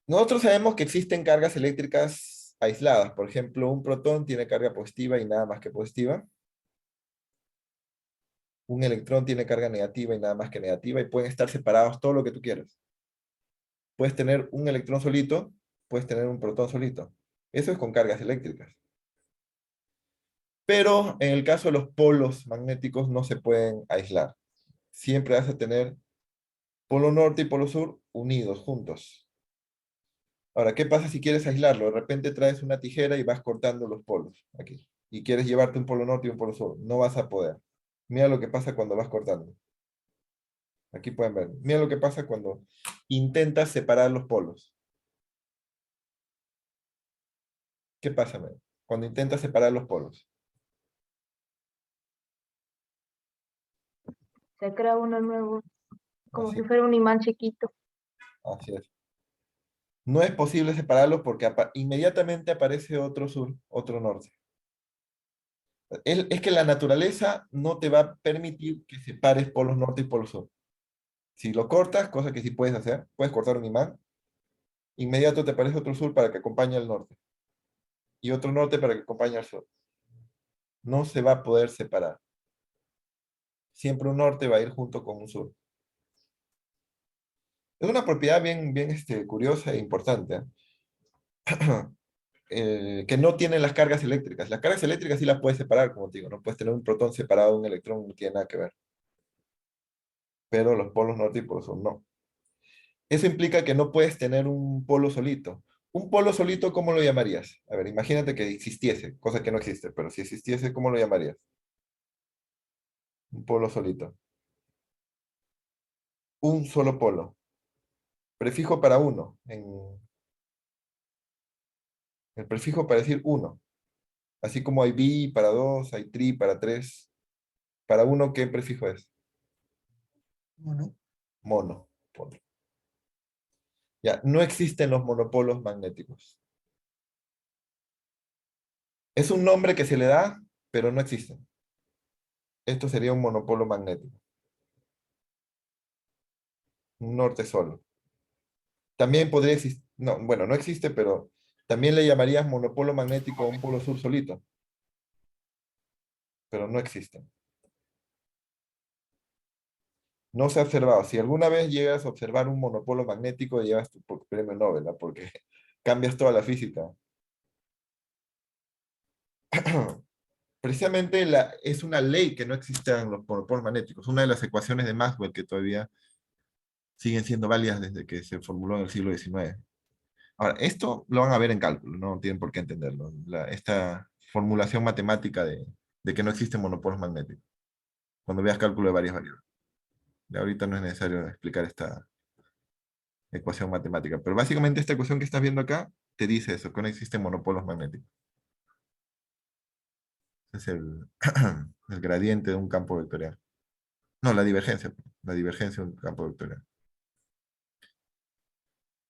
S1: Nosotros sabemos que existen cargas eléctricas aisladas. Por ejemplo, un protón tiene carga positiva y nada más que positiva. Un electrón tiene carga negativa y nada más que negativa, y pueden estar separados todo lo que tú quieras. Puedes tener un electrón solito, puedes tener un protón solito. Eso es con cargas eléctricas. Pero en el caso de los polos magnéticos no se pueden aislar. Siempre vas a tener polo norte y polo sur unidos, juntos. Ahora, ¿qué pasa si quieres aislarlo? De repente traes una tijera y vas cortando los polos aquí. Y quieres llevarte un polo norte y un polo sur. No vas a poder. Mira lo que pasa cuando vas cortando. Aquí pueden ver. Mira lo que pasa cuando intentas separar los polos. ¿Qué pasa, mira? Cuando intentas separar los polos?
S5: Se crea uno nuevo, como
S1: Así,
S5: si fuera un imán chiquito.
S1: así es. No es posible separarlos porque inmediatamente aparece otro sur, otro norte. Es que la naturaleza no te va a permitir que separes polos norte y polos sur. Si lo cortas, cosa que sí puedes hacer, puedes cortar un imán, inmediato te aparece otro sur para que acompañe al norte y otro norte para que acompañe al sur. No se va a poder separar. Siempre un norte va a ir junto con un sur. Es una propiedad bien, bien curiosa e importante, ¿eh? Que no tienen las cargas eléctricas. Las cargas eléctricas sí las puedes separar, como te digo, no puedes tener un protón separado de un electrón, no tiene nada que ver. Pero los polos norte y polo sur no. Eso implica que no puedes tener un polo solito. Un polo solito, ¿cómo lo llamarías? A ver, imagínate que existiese, cosa que no existe, pero si existiese, ¿cómo lo llamarías? Un polo solito. Un solo polo. Prefijo para uno. El prefijo para decir uno. Así como hay bi para dos, hay tri para tres. Para uno, ¿qué prefijo es?
S6: Mono.
S1: Mono. Polo. Ya, no existen los monopolos magnéticos. Es un nombre que se le da, pero no existen. Esto sería un monopolo magnético. Un norte solo. También podría existir, no, bueno, no existe, pero también le llamarías monopolo magnético a un polo sur solito, pero no existen. No se ha observado. Si alguna vez llegas a observar un monopolo magnético, llevas tu premio Nobel, ¿no? Porque cambias toda la física. Precisamente es una ley que no existan los monopolos magnéticos, una de las ecuaciones de Maxwell que todavía siguen siendo válidas desde que se formuló en el siglo XIX. Ahora, esto lo van a ver en cálculo, no tienen por qué entenderlo. Esta formulación matemática de que no existen monopolos magnéticos, cuando veas cálculo de varias variables. De ahorita no es necesario explicar esta ecuación matemática, pero básicamente esta ecuación que estás viendo acá te dice eso, que no existen monopolos magnéticos. Es el gradiente de un campo vectorial. No, la divergencia de un campo vectorial.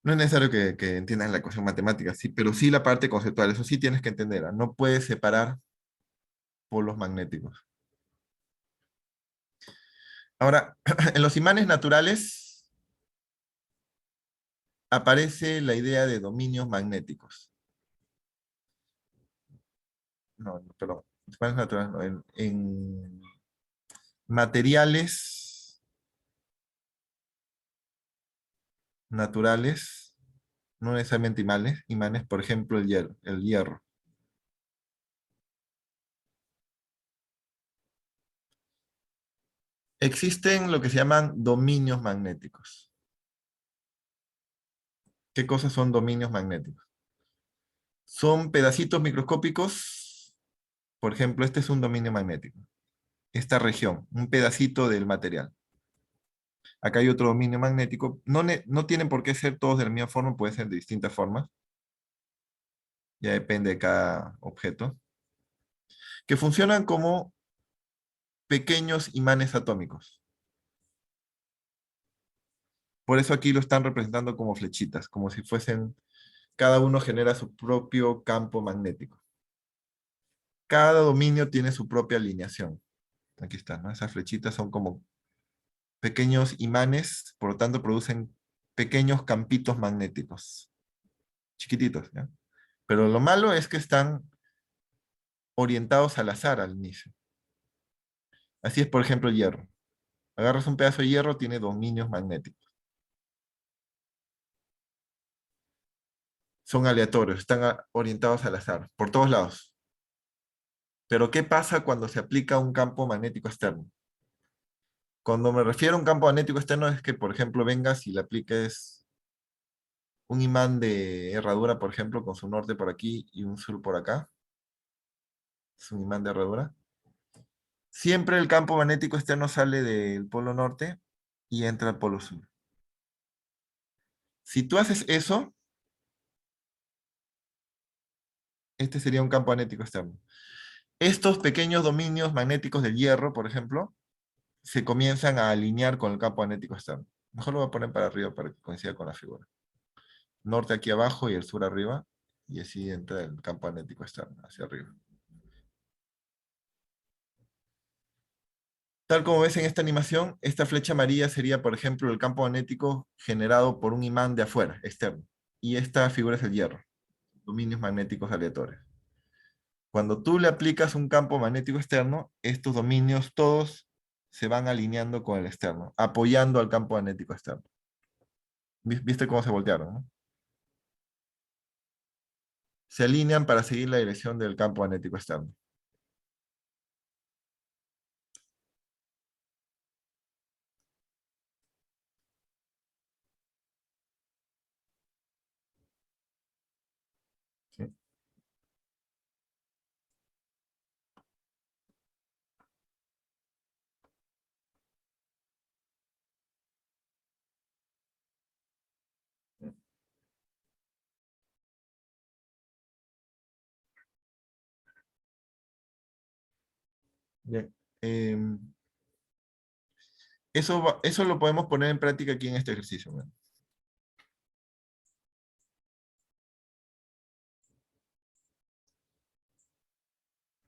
S1: No es necesario que entiendas la ecuación matemática, sí, pero sí la parte conceptual, eso sí tienes que entender. No puedes separar polos magnéticos. Ahora, en los imanes naturales aparece la idea de dominios magnéticos. No, perdón, imanes naturales no, en materiales naturales, no necesariamente imanes, por ejemplo, el hierro. Existen lo que se llaman dominios magnéticos. ¿Qué cosas son dominios magnéticos? Son pedacitos microscópicos, por ejemplo, este es un dominio magnético. Esta región, un pedacito del material. Acá hay otro dominio magnético. No tienen por qué ser todos de la misma forma, pueden ser de distintas formas. Ya depende de cada objeto. Que funcionan como pequeños imanes atómicos. Por eso aquí lo están representando como flechitas, como si fuesen, cada uno genera su propio campo magnético. Cada dominio tiene su propia alineación. Aquí está, ¿no? Esas flechitas son como pequeños imanes, por lo tanto producen pequeños campitos magnéticos, chiquititos, ¿ya? Pero lo malo es que están orientados al azar al inicio. Así es, por ejemplo, el hierro. Agarras un pedazo de hierro, tiene dominios magnéticos. Son aleatorios, están orientados al azar, por todos lados. Pero ¿qué pasa cuando se aplica un campo magnético externo? Cuando me refiero a un campo magnético externo es que, por ejemplo, vengas y le apliques un imán de herradura, por ejemplo, con su norte por aquí y un sur por acá. Es un imán de herradura. Siempre el campo magnético externo sale del polo norte y entra al polo sur. Si tú haces eso, este sería un campo magnético externo. Estos pequeños dominios magnéticos del hierro, por ejemplo, se comienzan a alinear con el campo magnético externo. Mejor lo voy a poner para arriba para que coincida con la figura. Norte aquí abajo y el sur arriba, y así entra el campo magnético externo, hacia arriba. Tal como ves en esta animación, esta flecha amarilla sería, por ejemplo, el campo magnético generado por un imán de afuera, externo. Y esta figura es el hierro, dominios magnéticos aleatorios. Cuando tú le aplicas un campo magnético externo, estos dominios todos se van alineando con el externo, apoyando al campo magnético externo. ¿Viste cómo se voltearon, no? Se alinean para seguir la dirección del campo magnético externo. ¿Sí? Bien. Eso lo podemos poner en práctica aquí en este ejercicio. ¿No?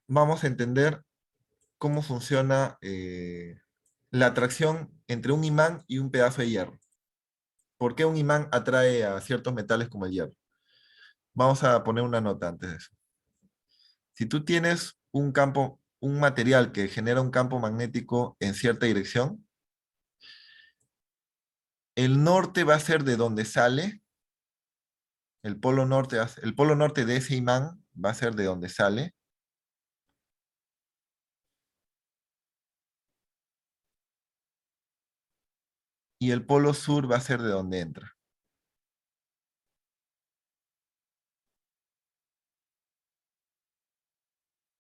S1: Vamos a entender cómo funciona la atracción entre un imán y un pedazo de hierro. ¿Por qué un imán atrae a ciertos metales como el hierro? Vamos a poner una nota antes de eso. Si tú tienes un material que genera un campo magnético en cierta dirección, el norte va a ser de donde sale, el polo norte de ese imán va a ser de donde sale, y el polo sur va a ser de donde entra.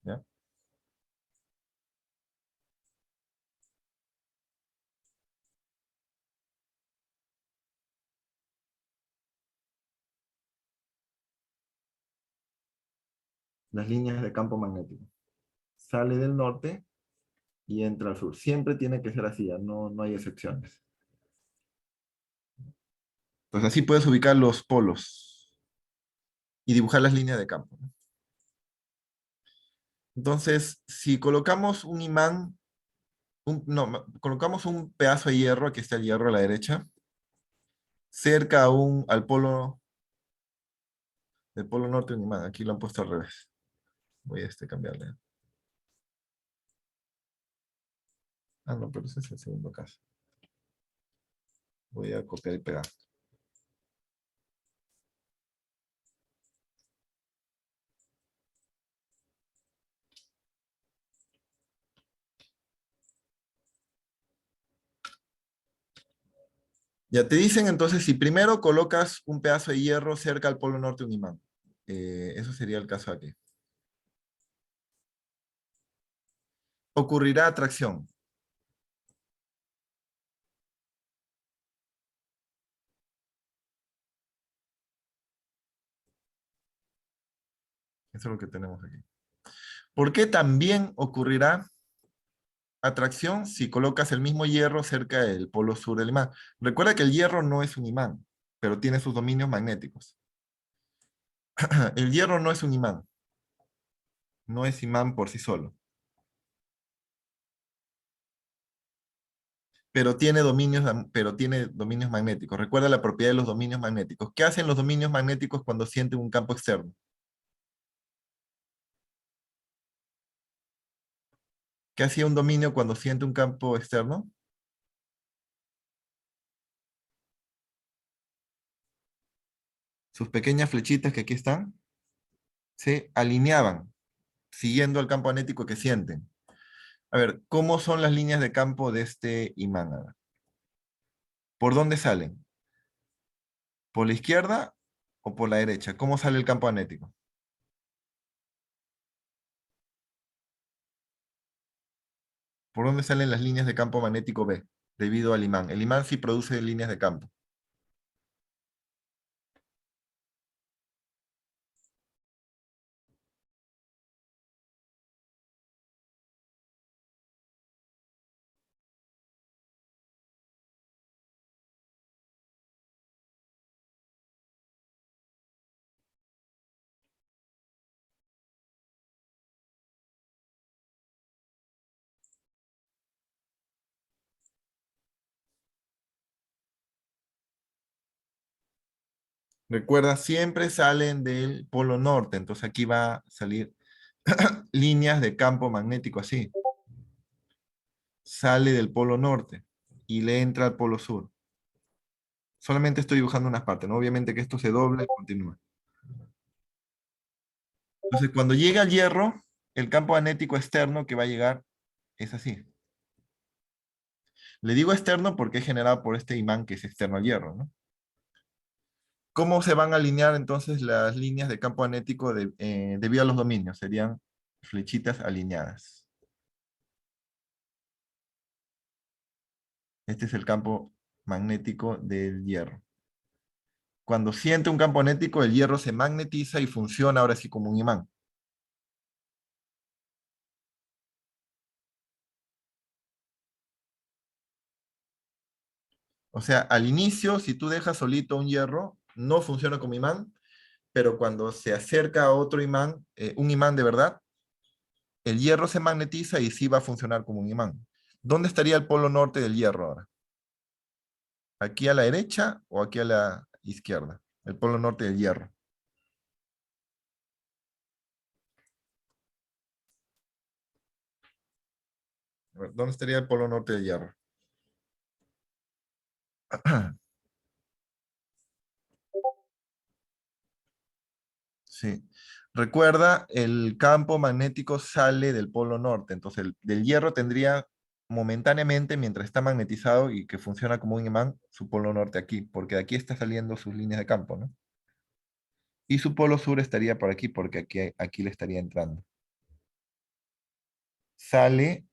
S1: ¿Ya? Las líneas de campo magnético. Sale del norte y entra al sur. Siempre tiene que ser así, ¿ya? No hay excepciones. Pues así puedes ubicar los polos y dibujar las líneas de campo. Entonces, si colocamos un imán, colocamos un pedazo de hierro, aquí está el hierro a la derecha, cerca al polo, del polo norte un imán, aquí lo han puesto al revés. Voy a cambiarle. Ah, no, pero ese es el segundo caso. Voy a copiar y pegar. Ya te dicen entonces, si primero colocas un pedazo de hierro cerca al polo norte de un imán. Eso sería el caso aquí. Ocurrirá atracción. Eso es lo que tenemos aquí. ¿Por qué también ocurrirá atracción si colocas el mismo hierro cerca del polo sur del imán. Recuerda que el hierro no es un imán, pero tiene sus dominios magnéticos. El hierro no es un imán. No es imán por sí solo. Pero tiene dominios magnéticos. Recuerda la propiedad de los dominios magnéticos. ¿Qué hacen los dominios magnéticos cuando sienten un campo externo? ¿Qué hacía un dominio cuando siente un campo externo? Sus pequeñas flechitas que aquí están se alineaban siguiendo el campo magnético que sienten. A ver, ¿cómo son las líneas de campo de este imán? A ver, ¿por dónde salen? ¿Por la izquierda o por la derecha? ¿Cómo sale el campo magnético? ¿Por dónde salen las líneas de campo magnético B? Debido al imán. El imán sí produce líneas de campo. Recuerda, siempre salen del polo norte, entonces aquí va a salir líneas de campo magnético así. Sale del polo norte y le entra al polo sur. Solamente estoy dibujando unas partes, ¿no? Obviamente que esto se dobla y continúa. Entonces, cuando llega al hierro, el campo magnético externo que va a llegar es así. Le digo externo porque es generado por este imán que es externo al hierro, ¿no? ¿Cómo se van a alinear entonces las líneas de campo magnético debido a los dominios? Serían flechitas alineadas. Este es el campo magnético del hierro. Cuando siente un campo magnético, el hierro se magnetiza y funciona ahora sí como un imán. O sea, al inicio, si tú dejas solito un hierro, no funciona como imán, pero cuando se acerca a otro imán, un imán de verdad, el hierro se magnetiza y sí va a funcionar como un imán. ¿Dónde estaría el polo norte del hierro ahora? ¿Aquí a la derecha o aquí a la izquierda? El polo norte del hierro. A ver, ¿dónde estaría el polo norte del hierro? Sí. Recuerda, el campo magnético sale del polo norte, entonces del hierro tendría momentáneamente, mientras está magnetizado y que funciona como un imán, su polo norte aquí, porque de aquí está saliendo sus líneas de campo, ¿no? Y su polo sur estaría por aquí, porque aquí le estaría entrando. Sale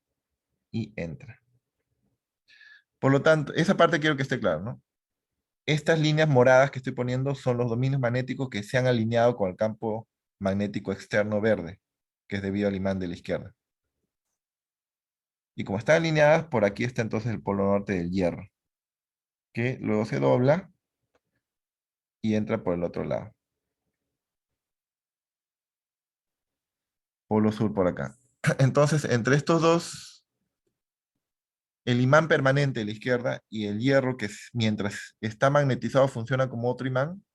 S1: y entra. Por lo tanto, esa parte quiero que esté claro, ¿no? Estas líneas moradas que estoy poniendo son los dominios magnéticos que se han alineado con el campo magnético externo verde, que es debido al imán de la izquierda. Y como están alineadas, por aquí está entonces el polo norte del hierro, que luego se dobla y entra por el otro lado. Polo sur por acá. Entonces, entre estos dos, el imán permanente de la izquierda y el hierro, que mientras está magnetizado funciona como otro imán,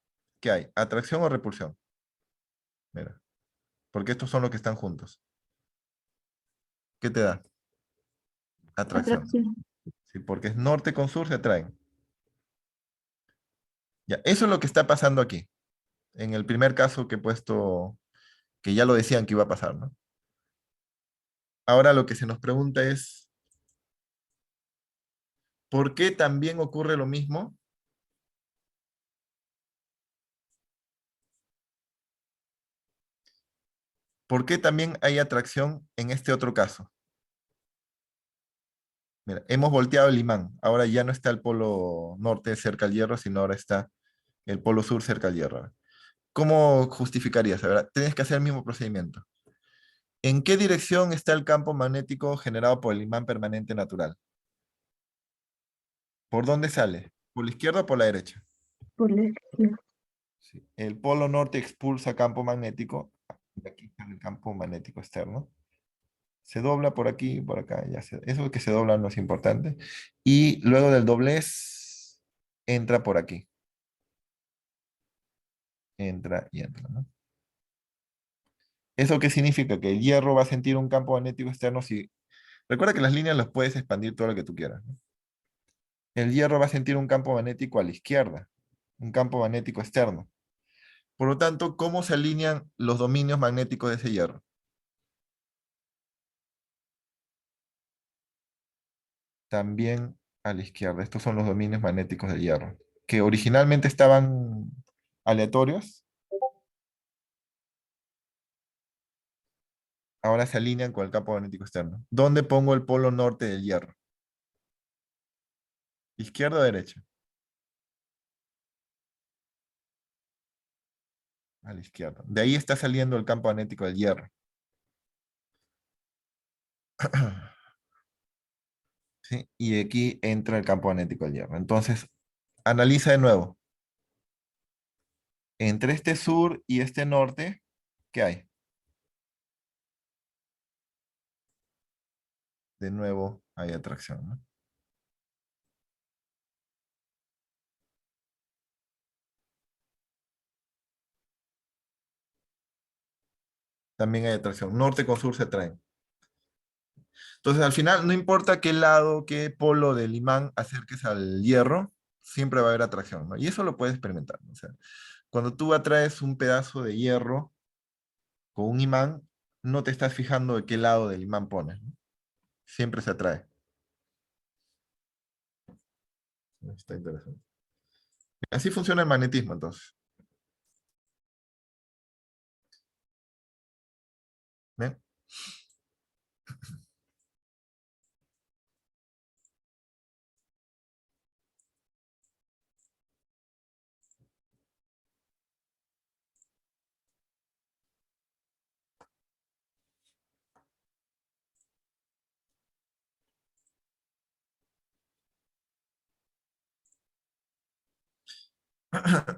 S1: ¿qué hay? ¿Atracción o repulsión? Mira, porque estos son los que están juntos. ¿Qué te da? Atracción.
S5: Atracción.
S1: Sí, porque es norte con sur se atraen. Ya, eso es lo que está pasando aquí. En el primer caso que he puesto, que ya lo decían que iba a pasar, ¿no? Ahora lo que se nos pregunta es, ¿por qué también ocurre lo mismo? ¿Por qué también hay atracción en este otro caso? Mira, hemos volteado el imán. Ahora ya no está el polo norte cerca al hierro, sino ahora está el polo sur cerca al hierro. ¿Cómo justificarías? A ver, tienes que hacer el mismo procedimiento. ¿En qué dirección está el campo magnético generado por el imán permanente natural? ¿Por dónde sale? ¿Por la izquierda o por la derecha?
S5: Por la izquierda.
S1: Sí. El polo norte expulsa campo magnético. Y aquí está el campo magnético externo. Se dobla por aquí y por acá. Eso que se dobla no es importante. Y luego del doblez, entra por aquí. Entra y entra, ¿no? ¿Eso qué significa? Que el hierro va a sentir un campo magnético externo si... Recuerda que las líneas las puedes expandir todo lo que tú quieras, ¿no? El hierro va a sentir un campo magnético a la izquierda, un campo magnético externo. Por lo tanto, ¿cómo se alinean los dominios magnéticos de ese hierro? También a la izquierda. Estos son los dominios magnéticos del hierro, que originalmente estaban aleatorios, ahora se alinean con el campo magnético externo. ¿Dónde pongo el polo norte del hierro? ¿Izquierda o derecha? A la izquierda. De ahí está saliendo el campo magnético del hierro. ¿Sí? Y aquí entra el campo magnético del hierro. Entonces, analiza de nuevo. Entre este sur y este norte, ¿qué hay? De nuevo hay atracción, ¿no? También hay atracción. Norte con sur se atraen. Entonces, al final, no importa qué lado, qué polo del imán acerques al hierro, siempre va a haber atracción, ¿no? Y eso lo puedes experimentar, ¿no? O sea, cuando tú atraes un pedazo de hierro con un imán, no te estás fijando de qué lado del imán pones, ¿no? Siempre se atrae. Está interesante. Así funciona el magnetismo, entonces. ¿Ven?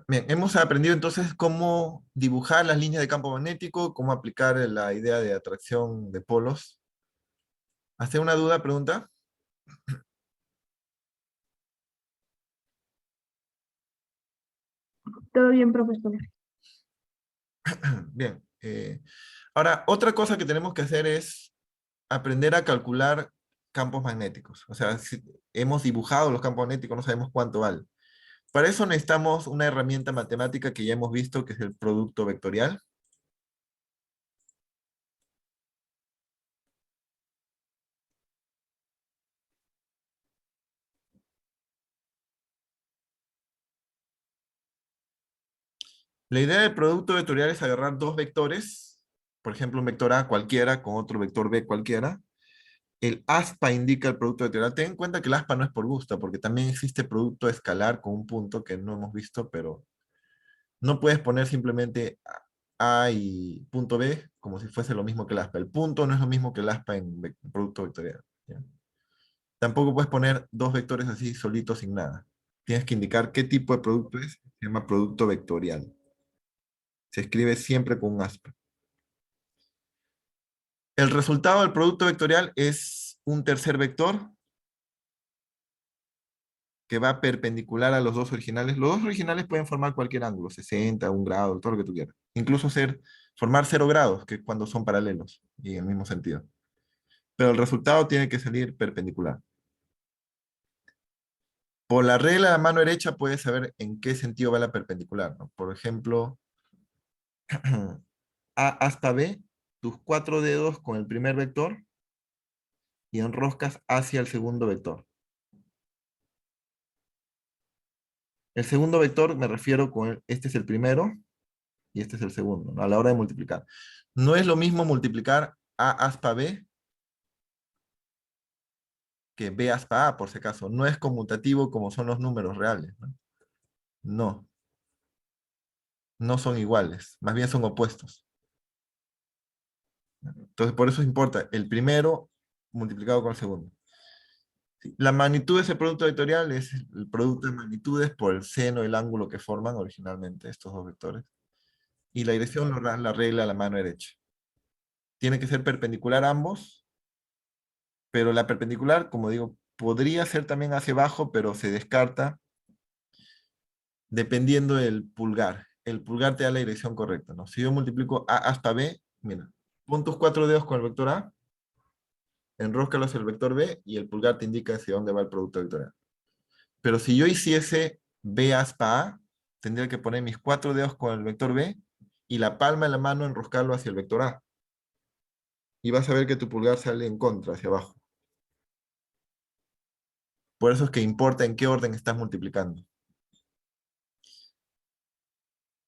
S1: Bien, hemos aprendido entonces cómo dibujar las líneas de campo magnético, cómo aplicar la idea de atracción de polos. ¿Hace una duda, pregunta?
S5: Todo bien, profesor.
S1: Bien. Ahora, otra cosa que tenemos que hacer es aprender a calcular campos magnéticos. O sea, si hemos dibujado los campos magnéticos, no sabemos cuánto vale. Para eso necesitamos una herramienta matemática que ya hemos visto, que es el producto vectorial. La idea del producto vectorial es agarrar dos vectores, por ejemplo, un vector A cualquiera con otro vector B cualquiera. El aspa indica el producto vectorial. Ten en cuenta que el aspa no es por gusto, porque también existe producto escalar con un punto que no hemos visto, pero no puedes poner simplemente A y punto B como si fuese lo mismo que el aspa. El punto no es lo mismo que el aspa en producto vectorial, ¿ya? Tampoco puedes poner dos vectores así solitos sin nada. Tienes que indicar qué tipo de producto es. Se llama producto vectorial. Se escribe siempre con un aspa. El resultado del producto vectorial es un tercer vector que va perpendicular a los dos originales. Los dos originales pueden formar cualquier ángulo, 60, 1 grado, todo lo que tú quieras. Incluso formar 0 grados, que es cuando son paralelos y en el mismo sentido. Pero el resultado tiene que salir perpendicular. Por la regla de la mano derecha puedes saber en qué sentido va la perpendicular, ¿no? Por ejemplo, A hasta B, tus 4 dedos con el primer vector y enroscas hacia el segundo vector. El segundo vector me refiero este es el primero y este es el segundo, ¿no? A la hora de multiplicar. No es lo mismo multiplicar A hasta B que B hasta A, por si acaso. No es conmutativo como son los números reales, ¿no? No, no son iguales, más bien son opuestos. Entonces, por eso importa el primero multiplicado con el segundo. Sí, la magnitud de ese producto vectorial es el producto de magnitudes por el seno del ángulo que forman originalmente estos dos vectores. Y la dirección lo da la regla a la mano derecha. Tiene que ser perpendicular a ambos, pero la perpendicular, como digo, podría ser también hacia abajo, pero se descarta dependiendo del pulgar. El pulgar te da la dirección correcta, ¿no? Si yo multiplico A hasta B, mira, pon tus 4 dedos con el vector A, enróscalo hacia el vector B y el pulgar te indica hacia dónde va el producto vectorial. Pero si yo hiciese B hasta A, tendría que poner mis 4 dedos con el vector B y la palma de la mano enroscarlo hacia el vector A. Y vas a ver que tu pulgar sale en contra, hacia abajo. Por eso es que importa en qué orden estás multiplicando.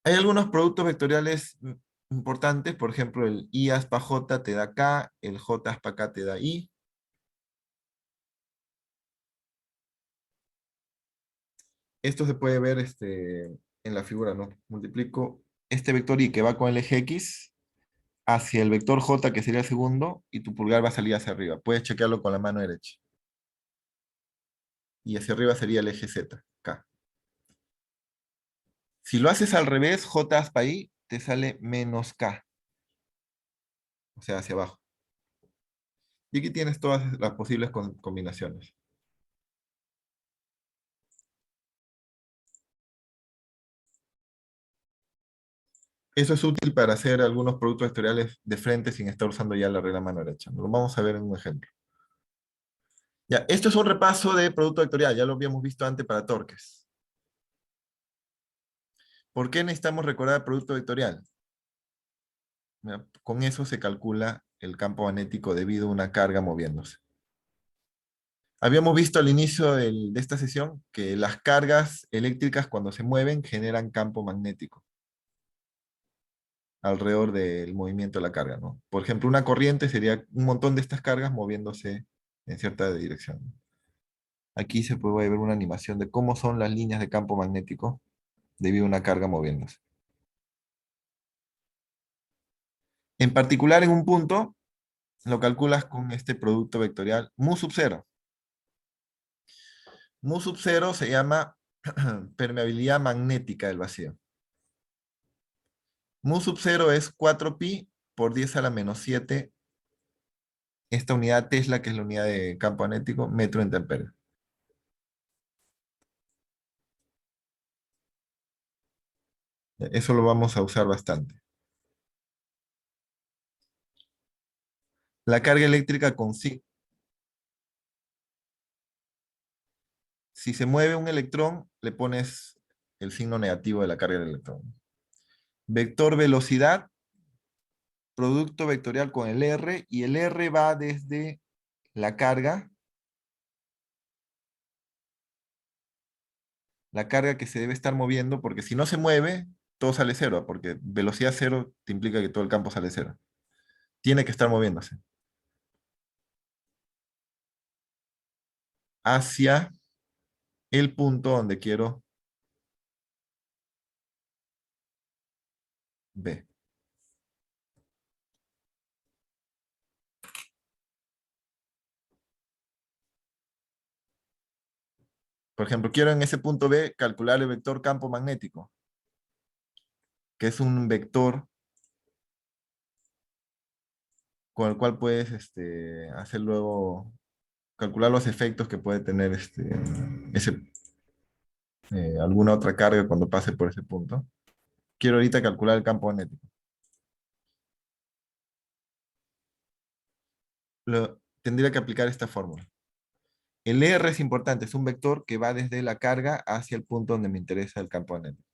S1: Hay algunos productos vectoriales importantes, por ejemplo, el I aspa J te da K, el J aspa K te da I. Esto se puede ver en la figura, ¿no? Multiplico este vector I que va con el eje X hacia el vector J, que sería el segundo, y tu pulgar va a salir hacia arriba. Puedes chequearlo con la mano derecha. Y hacia arriba sería el eje Z, K. Si lo haces al revés, J aspa I, te sale menos K. O sea, hacia abajo. Y aquí tienes todas las posibles combinaciones. Eso es útil para hacer algunos productos vectoriales de frente sin estar usando ya la regla mano derecha. Lo vamos a ver en un ejemplo. Ya, esto es un repaso de producto vectorial. Ya lo habíamos visto antes para torques. ¿Por qué necesitamos recordar el producto vectorial? Mira, con eso se calcula el campo magnético debido a una carga moviéndose. Habíamos visto al inicio de esta sesión que las cargas eléctricas cuando se mueven generan campo magnético alrededor del movimiento de la carga, ¿no? Por ejemplo, una corriente sería un montón de estas cargas moviéndose en cierta dirección. Aquí se puede ver una animación de cómo son las líneas de campo magnético debido a una carga moviéndose. En particular, en un punto, lo calculas con este producto vectorial mu sub 0. Mu sub 0 se llama permeabilidad magnética del vacío. Mu sub 0 es 4pi por 10 a la menos 7, esta unidad Tesla, que es la unidad de campo magnético, metro en amperios. Eso lo vamos a usar bastante. La carga eléctrica consigue. Si se mueve un electrón, le pones el signo negativo de la carga del electrón. Vector velocidad, producto vectorial con el R, y el R va desde la carga que se debe estar moviendo, porque si no se mueve, todo sale cero, porque velocidad cero te implica que todo el campo sale cero. Tiene que estar moviéndose hacia el punto donde quiero B. Por ejemplo, quiero en ese punto B calcular el vector campo magnético, que es un vector con el cual puedes hacer luego, calcular los efectos que puede tener alguna otra carga cuando pase por ese punto. Quiero ahorita calcular el campo magnético. Tendría que aplicar esta fórmula. El R es importante, es un vector que va desde la carga hacia el punto donde me interesa el campo magnético.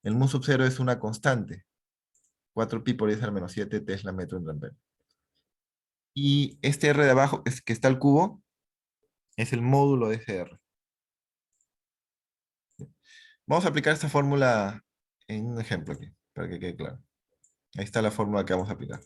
S1: El mu sub 0 es una constante, 4pi por 10 al menos 7 Tesla metro en ampere. Y este R de abajo, que está al cubo, es el módulo de ese R. Vamos a aplicar esta fórmula en un ejemplo aquí, para que quede claro. Ahí está la fórmula que vamos a aplicar.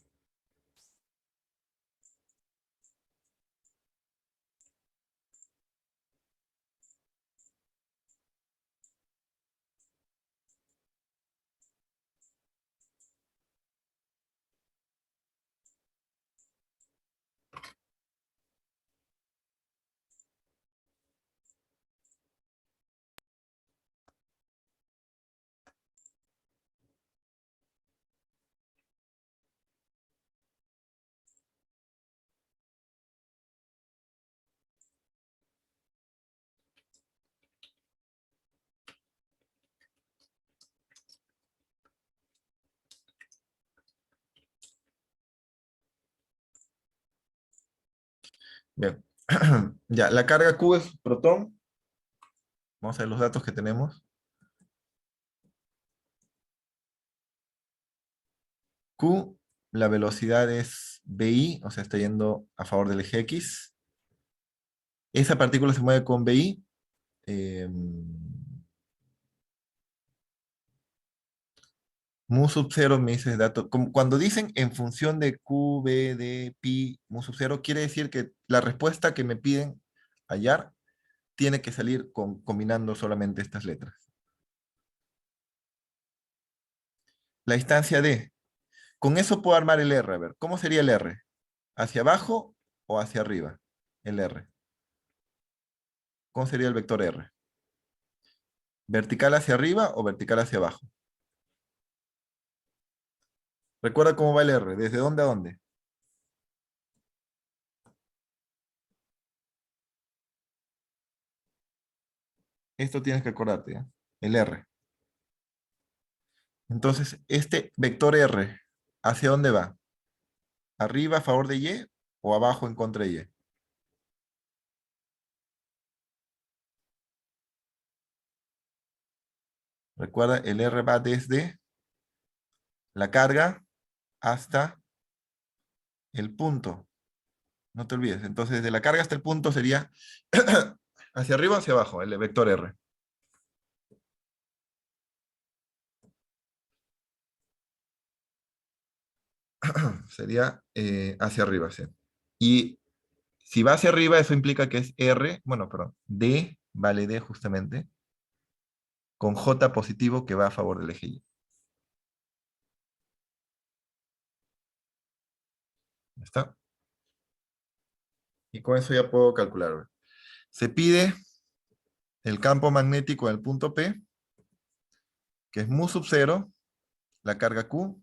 S1: Bien. Ya, la carga Q es protón. Vamos a ver los datos que tenemos. Q, la velocidad es VI, o sea, está yendo a favor del eje X. Esa partícula se mueve con VI. eh, mu sub 0 me dice dato. Cuando dicen en función de Q, B, D, pi, mu sub 0, quiere decir que la respuesta que me piden hallar tiene que salir combinando solamente estas letras. La instancia D. Con eso puedo armar el R. A ver, ¿cómo sería el R? ¿Hacia abajo o hacia arriba? El R. ¿Cómo sería el vector R? ¿Vertical hacia arriba o vertical hacia abajo? Recuerda cómo va el R. ¿Desde dónde a dónde? Esto tienes que acordarte, ¿ya? El R. Entonces, este vector R, ¿hacia dónde va? ¿Arriba a favor de Y o abajo en contra de Y? Recuerda, el R va desde la carga hasta el punto. No te olvides. Entonces, de la carga hasta el punto sería hacia arriba o hacia abajo, el vector R. Sería hacia arriba, sí. Y si va hacia arriba, eso implica que es R, bueno, perdón, D, vale D justamente, con J positivo que va a favor del eje Y. ¿Ya está? Y con eso ya puedo calcular. Se pide el campo magnético del punto P, que es mu sub 0, la carga Q,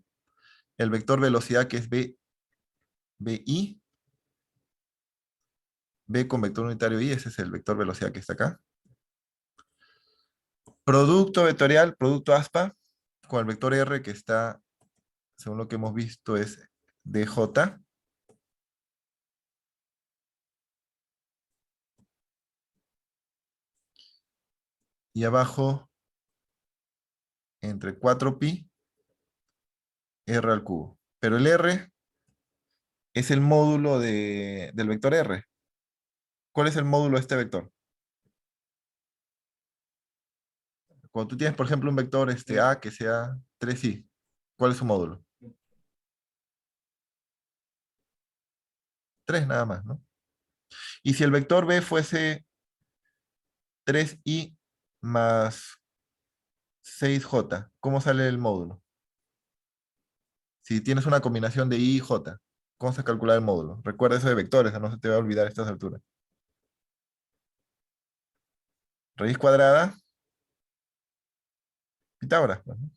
S1: el vector velocidad que es BI, B con vector unitario I, ese es el vector velocidad que está acá. Producto vectorial, producto aspa, con el vector R que está, según lo que hemos visto, es DJ. Y abajo, entre 4pi, R al cubo. Pero el R es el módulo del vector R. ¿Cuál es el módulo de este vector? Cuando tú tienes, por ejemplo, un vector A que sea 3i, ¿cuál es su módulo? 3 nada más, ¿no? Y si el vector B fuese 3i más 6j, ¿cómo sale el módulo? Si tienes una combinación de i y j, ¿cómo se calcula el módulo? Recuerda eso de vectores, no se te va a olvidar a estas alturas. Raíz cuadrada, Pitágoras, pues, ¿no?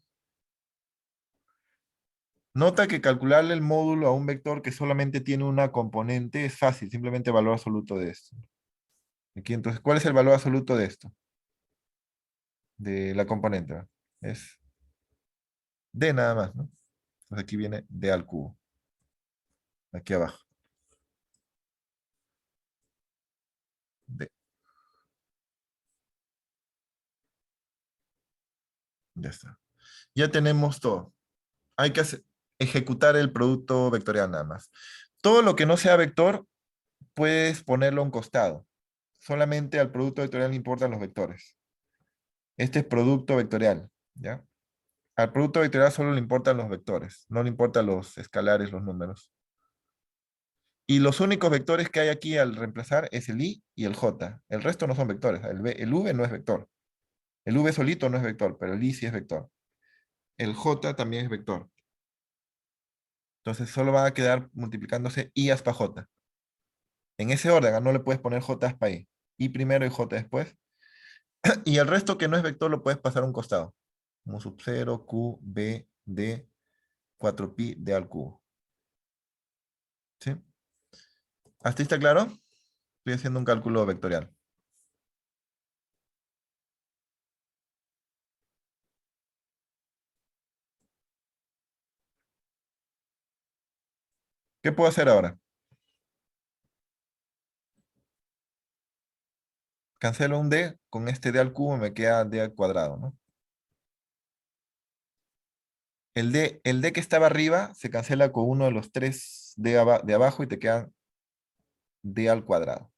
S1: Nota que calcularle el módulo a un vector que solamente tiene una componente es fácil, simplemente valor absoluto de esto. Aquí, entonces, ¿cuál es el valor absoluto de esto? De la componente, ¿verdad? Es d nada más, ¿no? Entonces aquí viene d al cubo, aquí abajo. D. Ya está. Ya tenemos todo. Hay que ejecutar el producto vectorial nada más. Todo lo que no sea vector, puedes ponerlo a un costado. Solamente al producto vectorial le importan los vectores. Este es producto vectorial, ¿ya? Al producto vectorial solo le importan los vectores, no le importan los escalares, los números. Y los únicos vectores que hay aquí al reemplazar es el i y el j. El resto no son vectores. El v no es vector. El v solito no es vector, pero el i sí es vector. El j también es vector. Entonces solo va a quedar multiplicándose i aspa j. En ese orden, no le puedes poner j aspa i. I primero y j después. Y el resto que no es vector lo puedes pasar a un costado. Mu sub 0, q, b, d, 4pi, d al cubo. ¿Sí? ¿Hasta ahí está claro? Estoy haciendo un cálculo vectorial. ¿Qué puedo hacer ahora? Cancelo un d, con este d al cubo me queda d al cuadrado, ¿no? El d que estaba arriba se cancela con uno de los tres de abajo y te quedan d al cuadrado.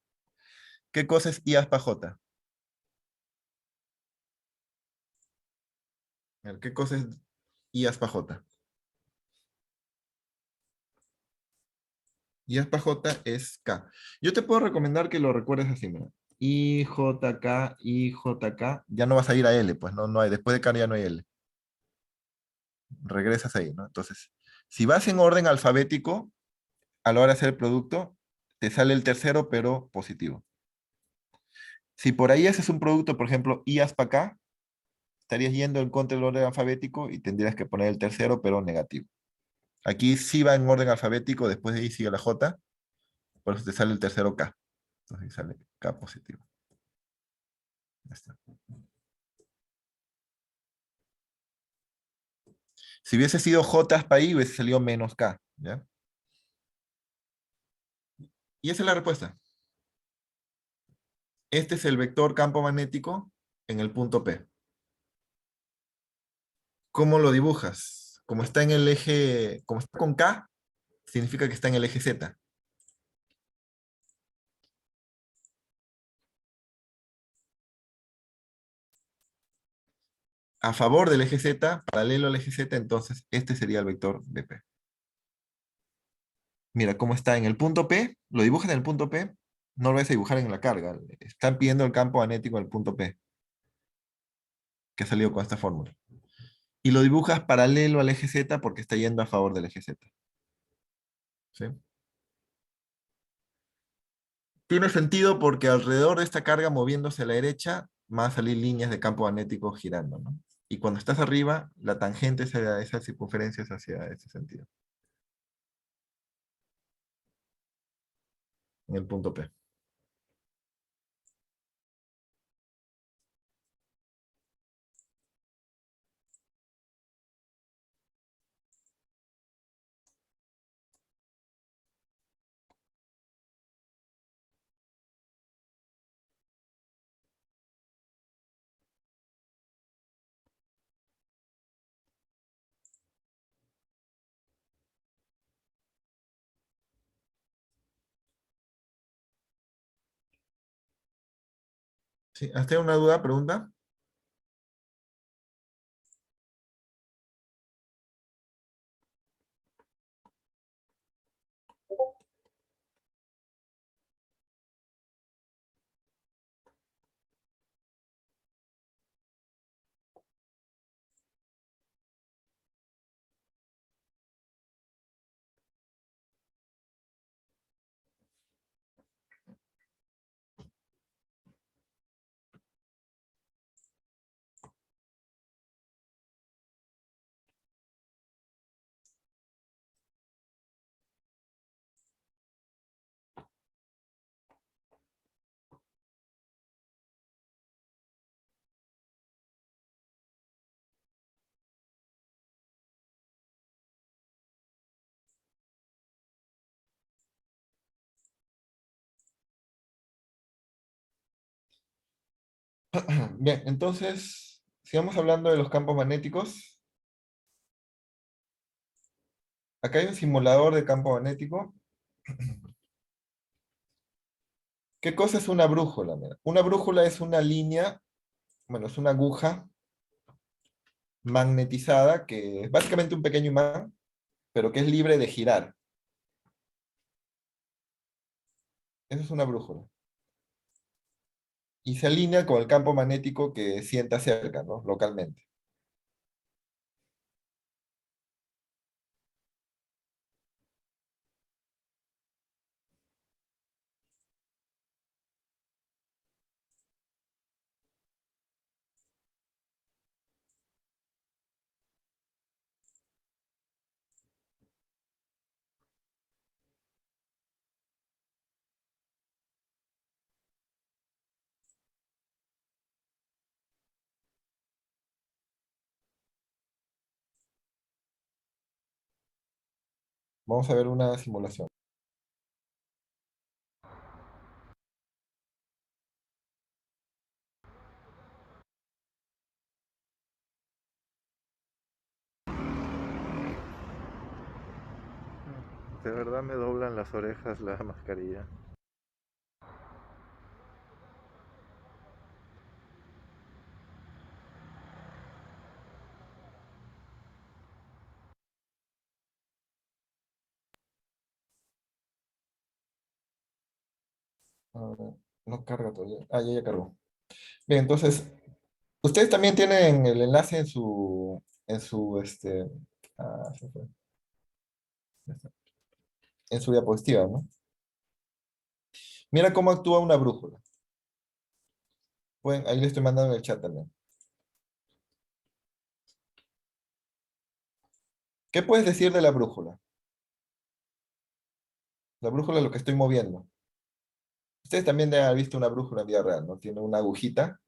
S1: ¿Qué cosa es i aspa j? A ver, ¿qué cosa es i aspa j? I aspa j es k. Yo te puedo recomendar que lo recuerdes así, mira. I, J, K, I, J, K. Ya no vas a ir a L, pues no hay. Después de K ya no hay L. Regresas ahí, ¿no? Entonces, si vas en orden alfabético, a la hora de hacer el producto, te sale el tercero, pero positivo. Si por ahí haces un producto, por ejemplo, I aspa K, estarías yendo en contra del orden alfabético y tendrías que poner el tercero, pero negativo. Aquí sí va en orden alfabético, después de ahí sigue la J, por eso te sale el tercero K. Entonces sale K positivo. Ya está. Si hubiese sido J aspa I, hubiese salido menos K, ¿ya? Y esa es la respuesta. Este es el vector campo magnético en el punto P. ¿Cómo lo dibujas? Como está en el eje, como está con K, significa que está en el eje Z. A favor del eje Z, paralelo al eje Z, entonces este sería el vector de P. Mira cómo está en el punto P, lo dibujas en el punto P, no lo vas a dibujar en la carga. Están pidiendo el campo magnético en el punto P, que ha salido con esta fórmula. Y lo dibujas paralelo al eje Z porque está yendo a favor del eje Z. ¿Sí? Tiene sentido porque alrededor de esta carga moviéndose a la derecha van a salir líneas de campo magnético girando, ¿no? Y cuando estás arriba, la tangente es hacia esa circunferencia es hacia ese sentido, en el punto P. ¿Sí? ¿Has tenido una duda, pregunta? Bien, entonces, sigamos hablando de los campos magnéticos. Acá hay un simulador de campo magnético. ¿Qué cosa es una brújula? Mira, una brújula es una línea, bueno, es una aguja magnetizada que es básicamente un pequeño imán, pero que es libre de girar. Eso es una brújula. Y se alinea con el campo magnético que sienta cerca, ¿no? Localmente. Vamos a ver una simulación. De verdad me doblan las orejas la mascarilla. Ahora, no carga todavía. Ah, ya cargó. Bien, entonces, ustedes también tienen el enlace se fue. Ya está. En su diapositiva, ¿no? Mira cómo actúa una brújula. Ahí le estoy mandando en el chat también. ¿Qué puedes decir de la brújula? La brújula es lo que estoy moviendo. Ustedes también deben haber visto una brújula en vida real, ¿no? Tiene una agujita.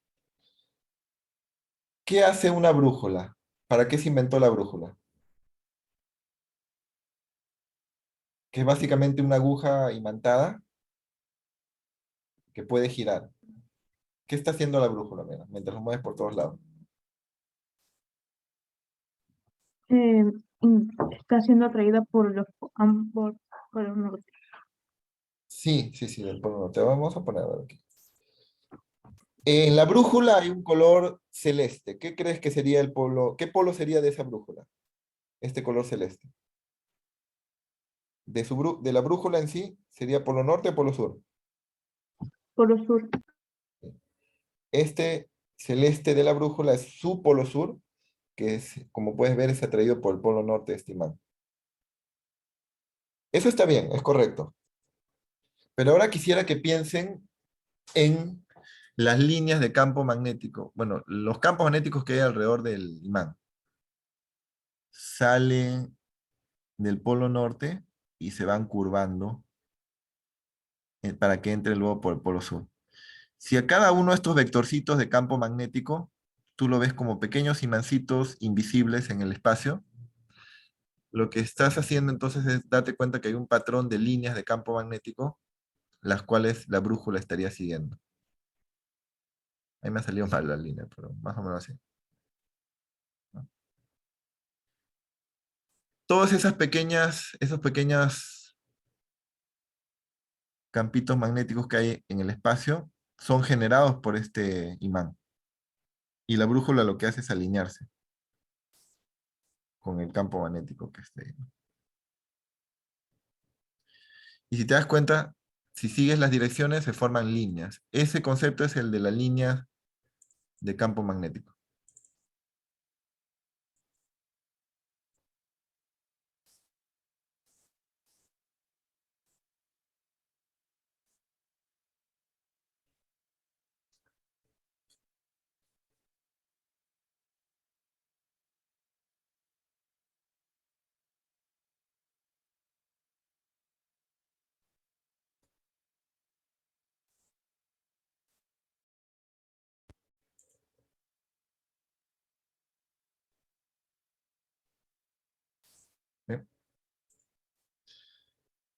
S1: ¿Qué hace una brújula? ¿Para qué se inventó la brújula? Que es básicamente una aguja imantada que puede girar. ¿Qué está haciendo la brújula, mira, mientras lo mueves por todos lados?
S5: Eh, Está siendo atraída por por el norte.
S1: Sí, sí, sí, del polo norte. Vamos a poner aquí. En la brújula hay un color celeste. ¿Qué crees que sería el polo? ¿Qué polo sería de esa brújula? Este color celeste. De la brújula en sí, ¿sería polo norte o polo sur?
S5: Polo sur.
S1: Este celeste de la brújula es su polo sur, que es, como puedes ver, es atraído por el polo norte de este imán. Eso está bien, es correcto. Pero ahora quisiera que piensen en las líneas de campo magnético. Bueno, los campos magnéticos que hay alrededor del imán. Salen del polo norte y se van curvando para que entre luego por el polo sur. Si a cada uno de estos vectorcitos de campo magnético, tú lo ves como pequeños imancitos invisibles en el espacio, lo que estás haciendo entonces es darte cuenta que hay un patrón de líneas de campo magnético, las cuales la brújula estaría siguiendo. Ahí me ha salido mal la línea, pero más o menos así. ¿No? Todas esos pequeños campitos magnéticos que hay en el espacio son generados por este imán. Y la brújula lo que hace es alinearse con el campo magnético que esté ahí. Y si te das cuenta, si sigues las direcciones se forman líneas. Ese concepto es el de la línea de campo magnético. ¿Ve?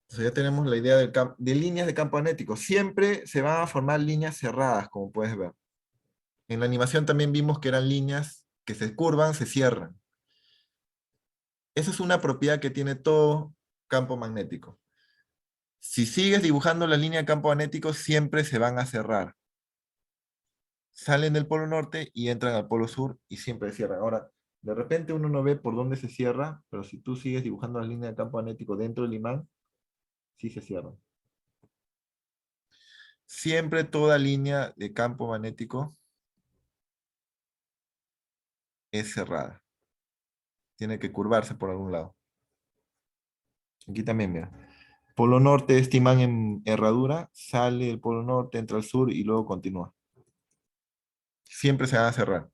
S1: Entonces ya tenemos la idea de líneas de campo magnético. Siempre se van a formar líneas cerradas, como puedes ver. En la animación también vimos que eran líneas que se curvan, se cierran. Esa es una propiedad que tiene todo campo magnético. Si sigues dibujando la línea de campo magnético, siempre se van a cerrar. Salen del polo norte y entran al polo sur y siempre cierran. Ahora, de repente uno no ve por dónde se cierra, pero si tú sigues dibujando la línea de campo magnético dentro del imán, sí se cierra. Siempre toda línea de campo magnético es cerrada. Tiene que curvarse por algún lado. Aquí también, mira. Polo norte, este imán en herradura, sale del polo norte, entra al sur y luego continúa. Siempre se van a cerrar.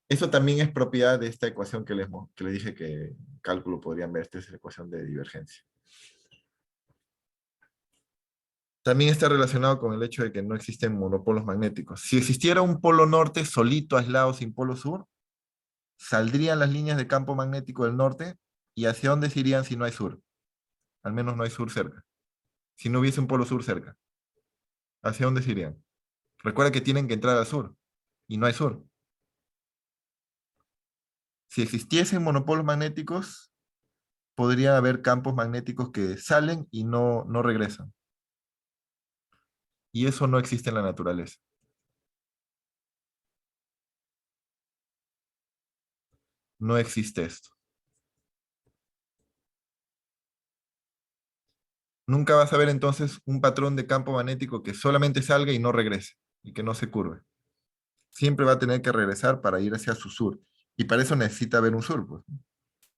S1: Eso también es propiedad de esta ecuación que les dije que en cálculo podrían ver. Esta es la ecuación de divergencia. También está relacionado con el hecho de que no existen monopolos magnéticos. Si existiera un polo norte solito, aislado, sin polo sur, saldrían las líneas de campo magnético del norte y hacia dónde se irían si no hay sur. Al menos no hay sur cerca. Si no hubiese un polo sur cerca, ¿hacia dónde se irían? Recuerda que tienen que entrar al sur y no hay sur. Si existiesen monopolos magnéticos, podría haber campos magnéticos que salen y no regresan. Y eso no existe en la naturaleza. No existe esto. Nunca vas a ver entonces un patrón de campo magnético que solamente salga y no regrese, y que no se curve. Siempre va a tener que regresar para ir hacia su sur. Y para eso necesita haber un sur, pues.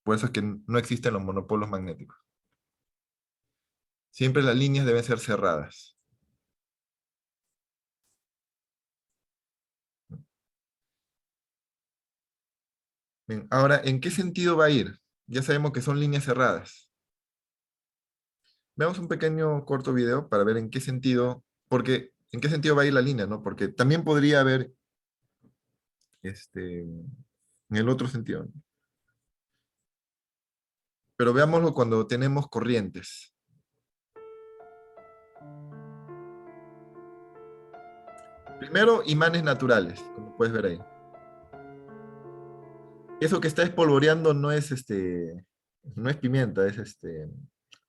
S1: Por eso es que no existen los monopolos magnéticos. Siempre las líneas deben ser cerradas. Bien, ahora, ¿en qué sentido va a ir? Ya sabemos que son líneas cerradas. Veamos un pequeño corto video para ver en qué sentido, porque en qué sentido va a ir la línea, ¿no? Porque también podría haber en el otro sentido, ¿no? Pero veámoslo cuando tenemos corrientes. Primero, imanes naturales, como puedes ver ahí. Eso que está espolvoreando no es pimienta,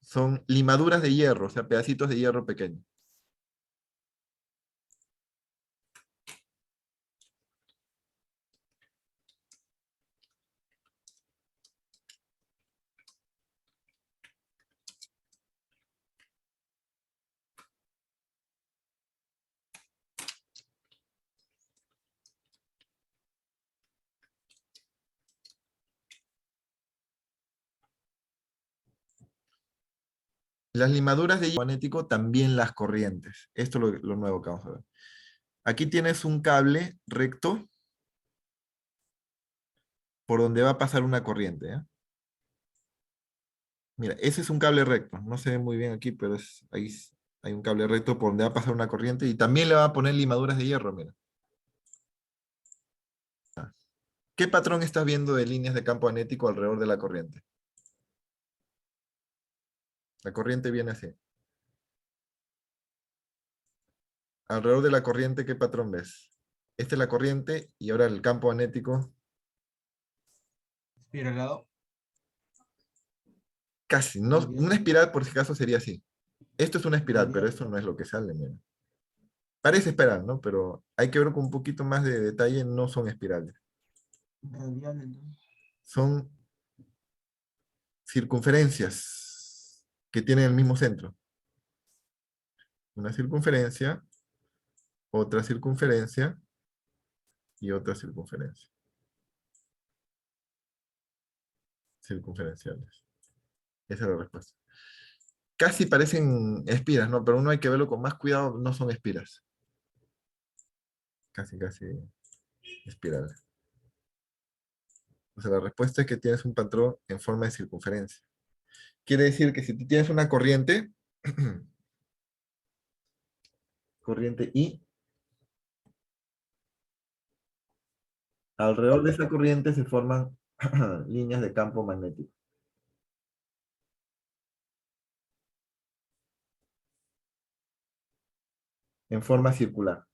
S1: son limaduras de hierro, o sea, pedacitos de hierro pequeños. Las limaduras de hierro magnético, también las corrientes. Esto es lo nuevo que vamos a ver. Aquí tienes un cable recto por donde va a pasar una corriente, ¿eh? Mira, ese es un cable recto. No se ve muy bien aquí, pero ahí hay un cable recto por donde va a pasar una corriente y también le va a poner limaduras de hierro, mira. ¿Qué patrón estás viendo de líneas de campo magnético alrededor de la corriente? La corriente viene así. Alrededor de la corriente, ¿qué patrón ves? Esta es la corriente y ahora el campo magnético.
S6: Espiralado.
S1: Casi, no, una espiral por si acaso sería así. Esto es una espiral, pero esto no es lo que sale, mira. Parece espiral, ¿no? Pero hay que ver con un poquito más de detalle, no son espirales.
S6: Radial, entonces.
S1: Son circunferencias que tienen el mismo centro. Una circunferencia, otra circunferencia y otra circunferencia. Circunferenciales. Esa es la respuesta. Casi parecen espiras, ¿no? Pero uno hay que verlo con más cuidado, no son espiras. Casi espirales. O sea, la respuesta es que tienes un patrón en forma de circunferencia. Quiere decir que si tú tienes una corriente, corriente I, alrededor de esa corriente se forman líneas de campo magnético. En forma circular.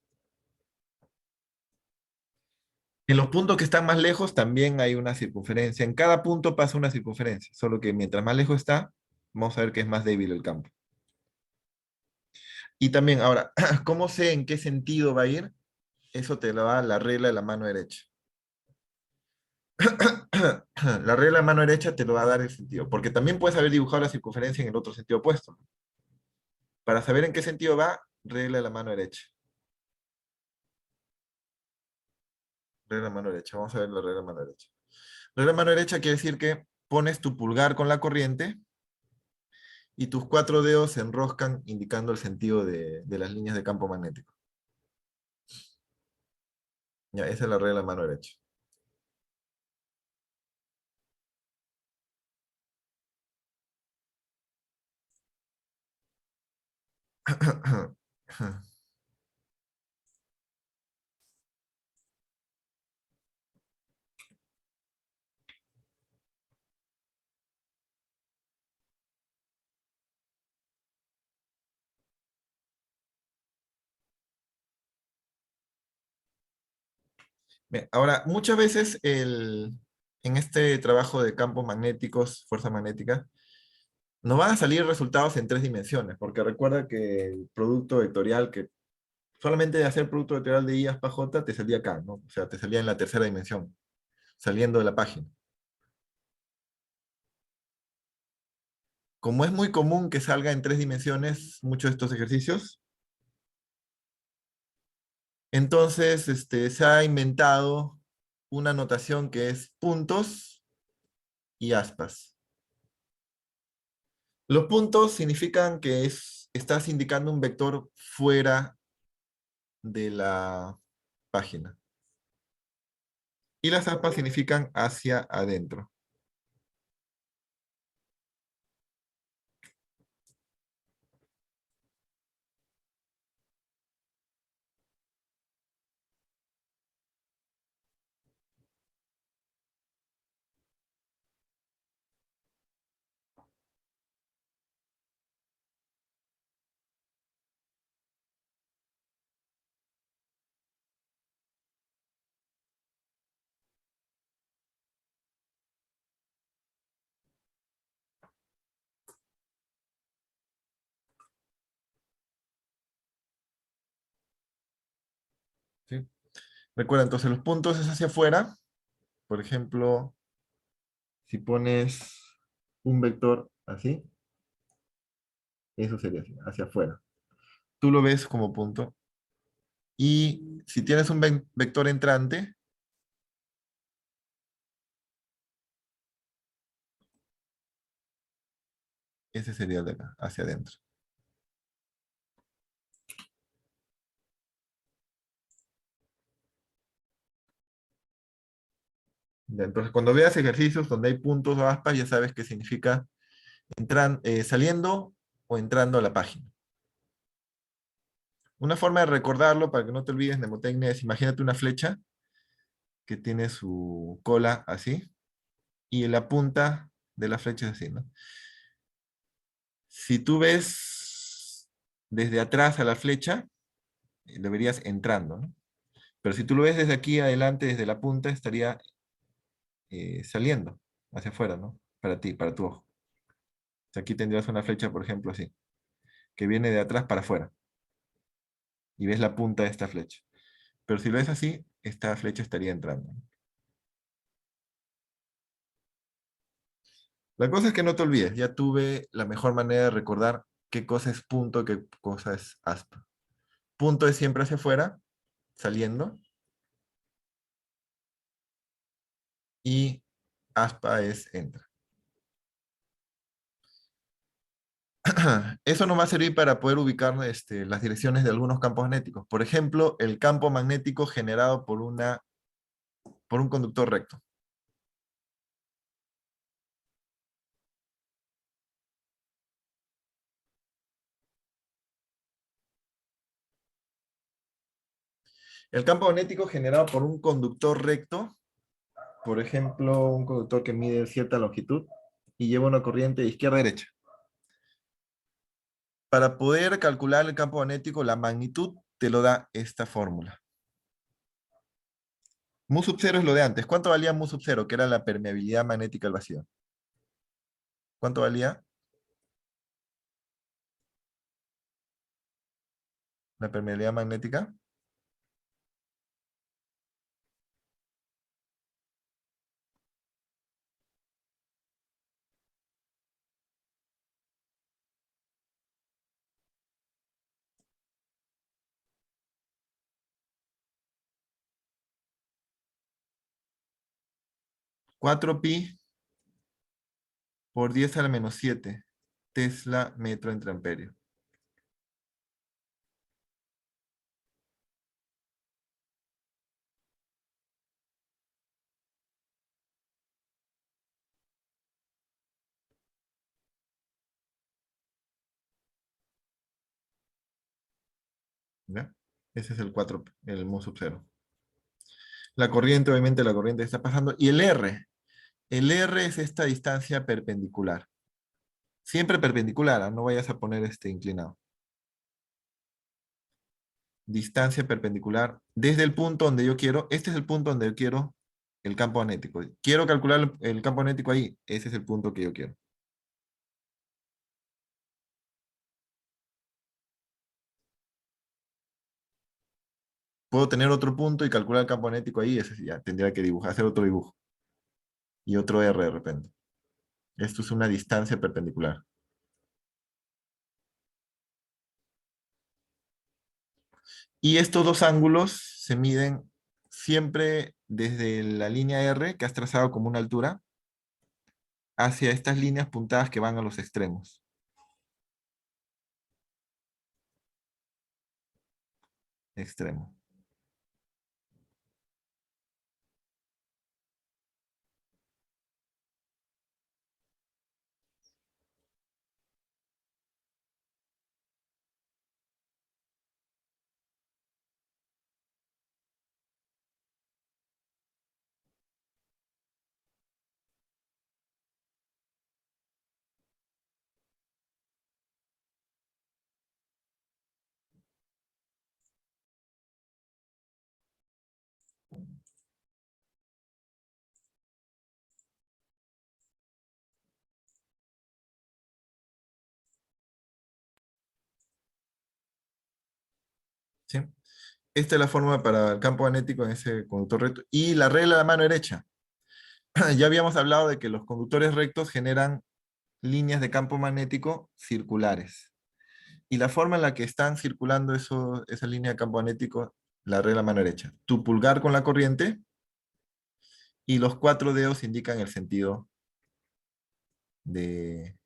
S1: En los puntos que están más lejos también hay una circunferencia. En cada punto pasa una circunferencia, solo que mientras más lejos está, vamos a ver que es más débil el campo. Y también, ahora, ¿cómo sé en qué sentido va a ir? Eso te lo da la regla de la mano derecha. La regla de la mano derecha te lo va a dar el sentido, porque también puedes haber dibujado la circunferencia en el otro sentido opuesto. Para saber en qué sentido va, regla de la mano derecha. Regla de la mano derecha, vamos a ver la regla de la mano derecha. Regla de la mano derecha quiere decir que pones tu pulgar con la corriente y tus 4 dedos se enroscan indicando el sentido de las líneas de campo magnético. Ya, esa es la regla de la mano derecha. Bien, ahora, muchas veces en este trabajo de campos magnéticos, fuerza magnética, nos van a salir resultados en 3 dimensiones, porque recuerda que el producto vectorial, que solamente de hacer producto vectorial de I aspa J, te salía acá, ¿no? O sea, te salía en la tercera dimensión, saliendo de la página. Como es muy común que salga en 3 dimensiones muchos de estos ejercicios, entonces se ha inventado una notación que es puntos y aspas. Los puntos significan que estás indicando un vector fuera de la página. Y las aspas significan hacia adentro. ¿Sí? Recuerda, entonces los puntos es hacia afuera. Por ejemplo, si pones un vector así, eso sería así, hacia afuera. Tú lo ves como punto. Y si tienes un vector entrante, ese sería el de acá, hacia adentro. Ya, entonces, cuando veas ejercicios donde hay puntos o aspas, ya sabes qué significa saliendo o entrando a la página. Una forma de recordarlo, para que no te olvides, mnemotecnia, es imagínate una flecha que tiene su cola así, y la punta de la flecha es así, ¿no? Si tú ves desde atrás a la flecha, le verías entrando, ¿no? Pero si tú lo ves desde aquí adelante, desde la punta, estaría saliendo hacia afuera, ¿no? Para ti, para tu ojo. O sea, aquí tendrías una flecha, por ejemplo, así, que viene de atrás para afuera. Y ves la punta de esta flecha. Pero si lo ves así, esta flecha estaría entrando. La cosa es que no te olvides, ya tuve la mejor manera de recordar qué cosa es punto, qué cosa es aspa. Punto es siempre hacia afuera, saliendo, y aspa es entra. Eso nos va a servir para poder ubicar las direcciones de algunos campos magnéticos. Por ejemplo, el campo magnético generado por un conductor recto. El campo magnético generado por un conductor recto, por ejemplo, un conductor que mide cierta longitud y lleva una corriente de izquierda a derecha. Para poder calcular el campo magnético, la magnitud te lo da esta fórmula. Mu sub 0 es lo de antes. ¿Cuánto valía mu sub 0? Que era la permeabilidad magnética al vacío. ¿Cuánto valía? La permeabilidad magnética. Cuatro pi por 10 a la menos 7 Tesla metro entre amperio. ¿Ya? Ese es el 4, el mu sub 0. La corriente, obviamente, la corriente está pasando. Y el R. El R es esta distancia perpendicular. Siempre perpendicular, ¿ah? No vayas a poner inclinado. Distancia perpendicular desde el punto donde yo quiero. Este es el punto donde yo quiero el campo magnético. Quiero calcular el campo magnético ahí. Ese es el punto que yo quiero. Puedo tener otro punto y calcular el campo magnético ahí. Ese sí, ya tendría que dibujar, hacer otro dibujo. Y otro R de repente. Esto es una distancia perpendicular. Y estos dos ángulos se miden siempre desde la línea R, que has trazado como una altura, hacia estas líneas puntadas que van a los extremos. Extremo. ¿Sí? Esta es la forma para el campo magnético en ese conductor recto. Y la regla de la mano derecha. Ya habíamos hablado de que los conductores rectos generan líneas de campo magnético circulares. Y la forma en la que están circulando esa línea de campo magnético, la regla de la mano derecha. Tu pulgar con la corriente y los 4 dedos indican el sentido en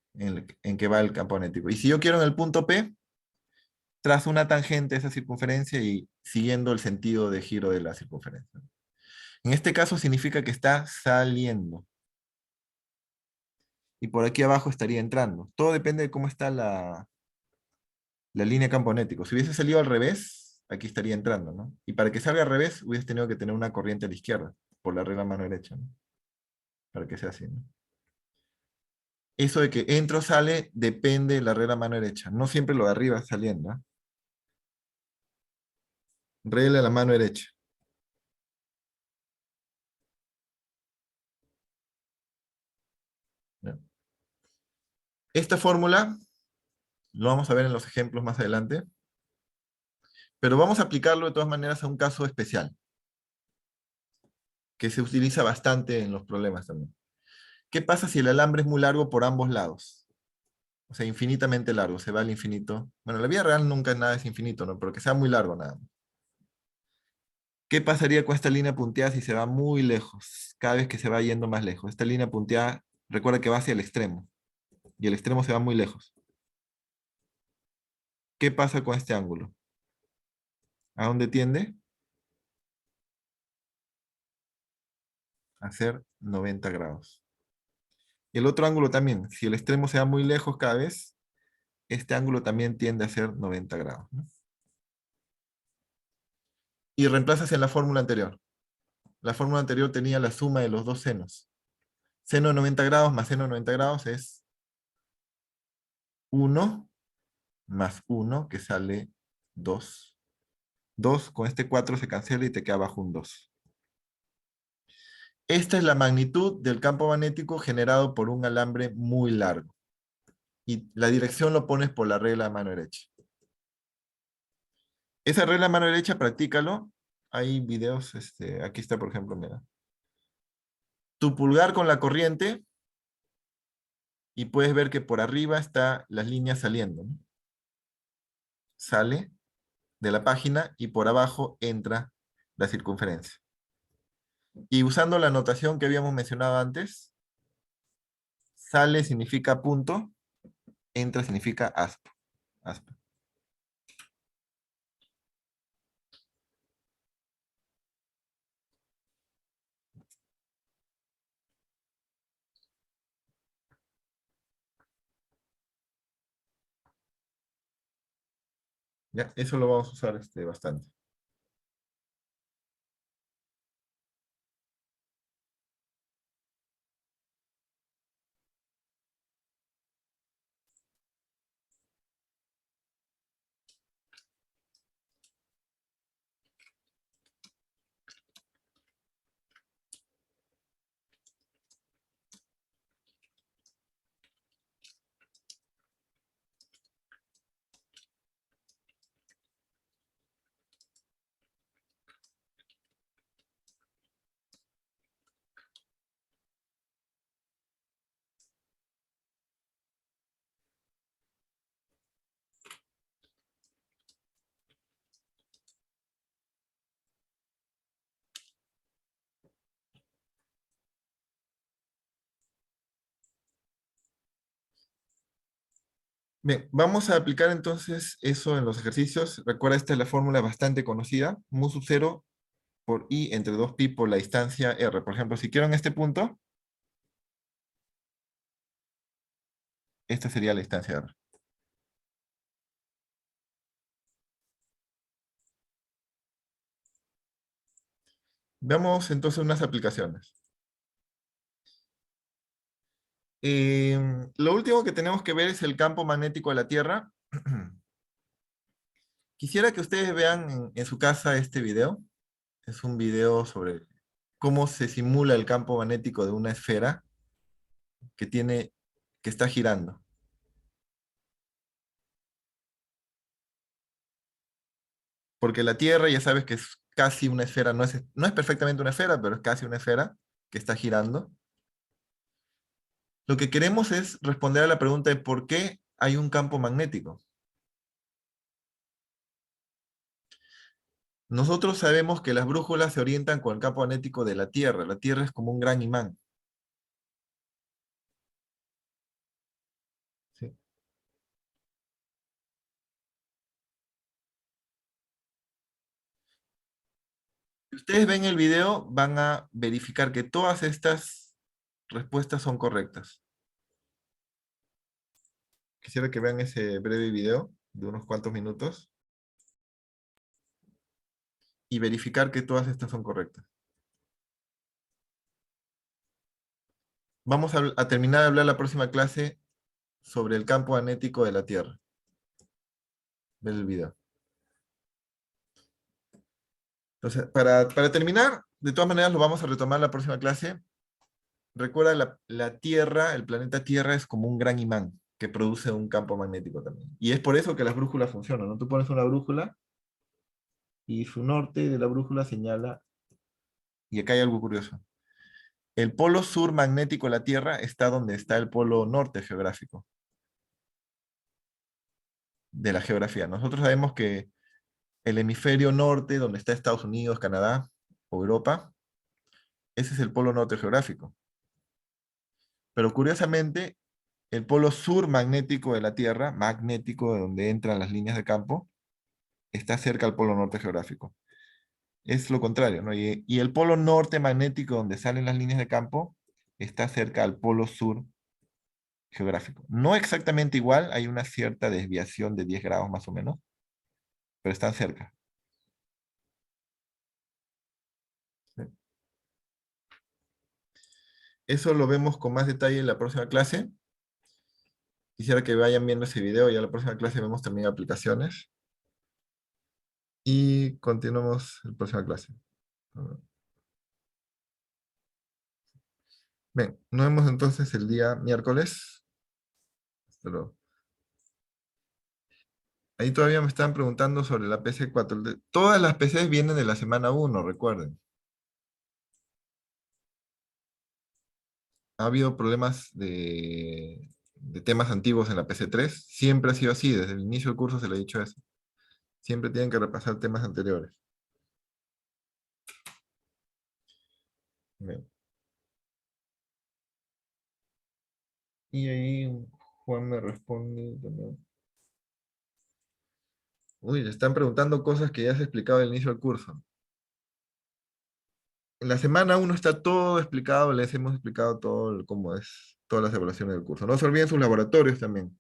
S1: que va el campo magnético. Y si yo quiero en el punto P, trazo una tangente a esa circunferencia y siguiendo el sentido de giro de la circunferencia. En este caso significa que está saliendo. Y por aquí abajo estaría entrando. Todo depende de cómo está la línea de campo magnético. Si hubiese salido al revés, aquí estaría entrando, ¿no? Y para que salga al revés, hubiese tenido que tener una corriente a la izquierda, por la regla mano derecha, ¿no? Para que sea así, ¿no? Eso de que entro sale depende de la regla mano derecha. No siempre lo de arriba está saliendo, ¿no? Regla de la mano derecha. ¿No? Esta fórmula lo vamos a ver en los ejemplos más adelante, pero vamos a aplicarlo de todas maneras a un caso especial, que se utiliza bastante en los problemas también. ¿Qué pasa si el alambre es muy largo por ambos lados? O sea, infinitamente largo, se va al infinito. Bueno, en la vida real nunca nada es infinito, ¿no? Pero que sea muy largo nada más. ¿Qué pasaría con esta línea punteada si se va muy lejos? Cada vez que se va yendo más lejos. Esta línea punteada, recuerda que va hacia el extremo. Y el extremo se va muy lejos. ¿Qué pasa con este ángulo? ¿A dónde tiende? A ser 90 grados. Y el otro ángulo también. Si el extremo se va muy lejos cada vez, este ángulo también tiende a ser 90 grados, ¿no? Y reemplazas en la fórmula anterior. La fórmula anterior tenía la suma de los dos senos. Seno de 90 grados más seno de 90 grados es 1 más 1, que sale 2. 2 con este 4 se cancela y te queda abajo un 2. Esta es la magnitud del campo magnético generado por un alambre muy largo. Y la dirección lo pones por la regla de mano derecha. Esa regla de mano derecha, practícalo. Hay videos, aquí está por ejemplo, mira. Tu pulgar con la corriente y puedes ver que por arriba están las líneas saliendo, ¿no? Sale de la página y por abajo entra la circunferencia. Y usando la notación que habíamos mencionado antes, sale significa punto, entra significa aspa. Aspa. Ya, eso lo vamos a usar bastante. Bien, vamos a aplicar entonces eso en los ejercicios. Recuerda, esta es la fórmula bastante conocida. Mu sub 0 por I entre 2pi por la distancia R. Por ejemplo, si quiero en este punto, esta sería la distancia R. Veamos entonces unas aplicaciones. Lo último que tenemos que ver es el campo magnético de la Tierra. Quisiera que ustedes vean en su casa este video. Es un video sobre cómo se simula el campo magnético de una esfera que está girando. Porque la Tierra ya sabes que es casi una esfera, no es perfectamente una esfera, pero es casi una esfera que está girando. Lo que queremos es responder a la pregunta de por qué hay un campo magnético. Nosotros sabemos que las brújulas se orientan con el campo magnético de la Tierra. La Tierra es como un gran imán. ¿Sí? Si ustedes ven el video, van a verificar que todas estas respuestas son correctas. Quisiera que vean ese breve video de unos cuantos minutos y verificar que todas estas son correctas. Vamos a terminar de hablar la próxima clase sobre el campo magnético de la Tierra. Ven el video. Entonces, para terminar, de todas maneras lo vamos a retomar la próxima clase. Recuerda, la Tierra, el planeta Tierra es como un gran imán que produce un campo magnético también. Y es por eso que las brújulas funcionan, ¿no? Tú pones una brújula y su norte de la brújula señala, y acá hay algo curioso. El polo sur magnético de la Tierra está donde está el polo norte geográfico de la geografía. Nosotros sabemos que el hemisferio norte, donde está Estados Unidos, Canadá o Europa, ese es el polo norte geográfico. Pero curiosamente, el polo sur magnético de la Tierra, magnético de donde entran las líneas de campo, está cerca al polo norte geográfico. Es lo contrario, ¿no? Y el polo norte magnético donde salen las líneas de campo está cerca al polo sur geográfico. No exactamente igual, hay una cierta desviación de 10 grados más o menos, pero están cerca. ¿Sí? Eso lo vemos con más detalle en la próxima clase. Quisiera que vayan viendo ese video, ya en la próxima clase vemos también aplicaciones. Y continuamos en la próxima clase. Bien, nos vemos entonces el día miércoles. Hasta luego. Ahí todavía me están preguntando sobre la PC4. Todas las PCs vienen de la semana 1, recuerden. Ha habido problemas de temas antiguos en la PC3. Siempre ha sido así, desde el inicio del curso se le ha dicho eso. Siempre tienen que repasar temas anteriores. Bien. Y ahí Juan me responde también. Uy, le están preguntando cosas que ya se ha explicado al inicio del curso. En la semana 1 está todo explicado, les hemos explicado todo cómo es, todas las evaluaciones del curso. No se olviden sus laboratorios también.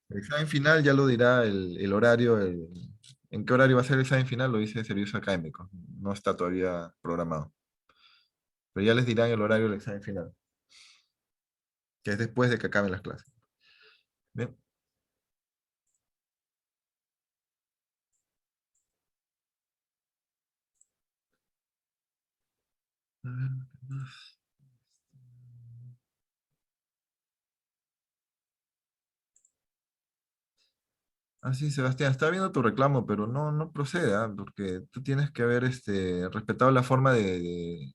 S1: El examen final ya lo dirá el horario, en qué horario va a ser el examen final, lo dice el servicio académico. No está todavía programado. Pero ya les dirán el horario del examen final, que es después de que acaben las clases. Bien. A ver, ¿qué más? Ah, sí, Sebastián, está viendo tu reclamo, pero no procede, ¿ah? Porque tú tienes que haber respetado la forma de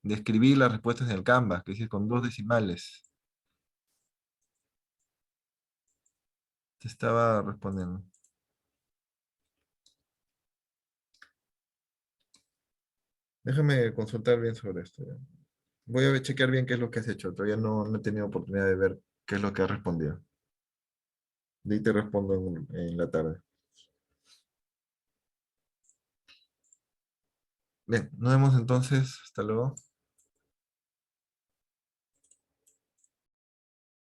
S1: escribir las respuestas en el Canvas, que dice con 2 decimales. Te estaba respondiendo. Déjame consultar bien sobre esto. Ya. Voy a chequear bien qué es lo que has hecho. Todavía no he tenido oportunidad de ver qué es lo que has respondido. De ahí te respondo en la tarde. Bien, nos vemos entonces. Hasta luego.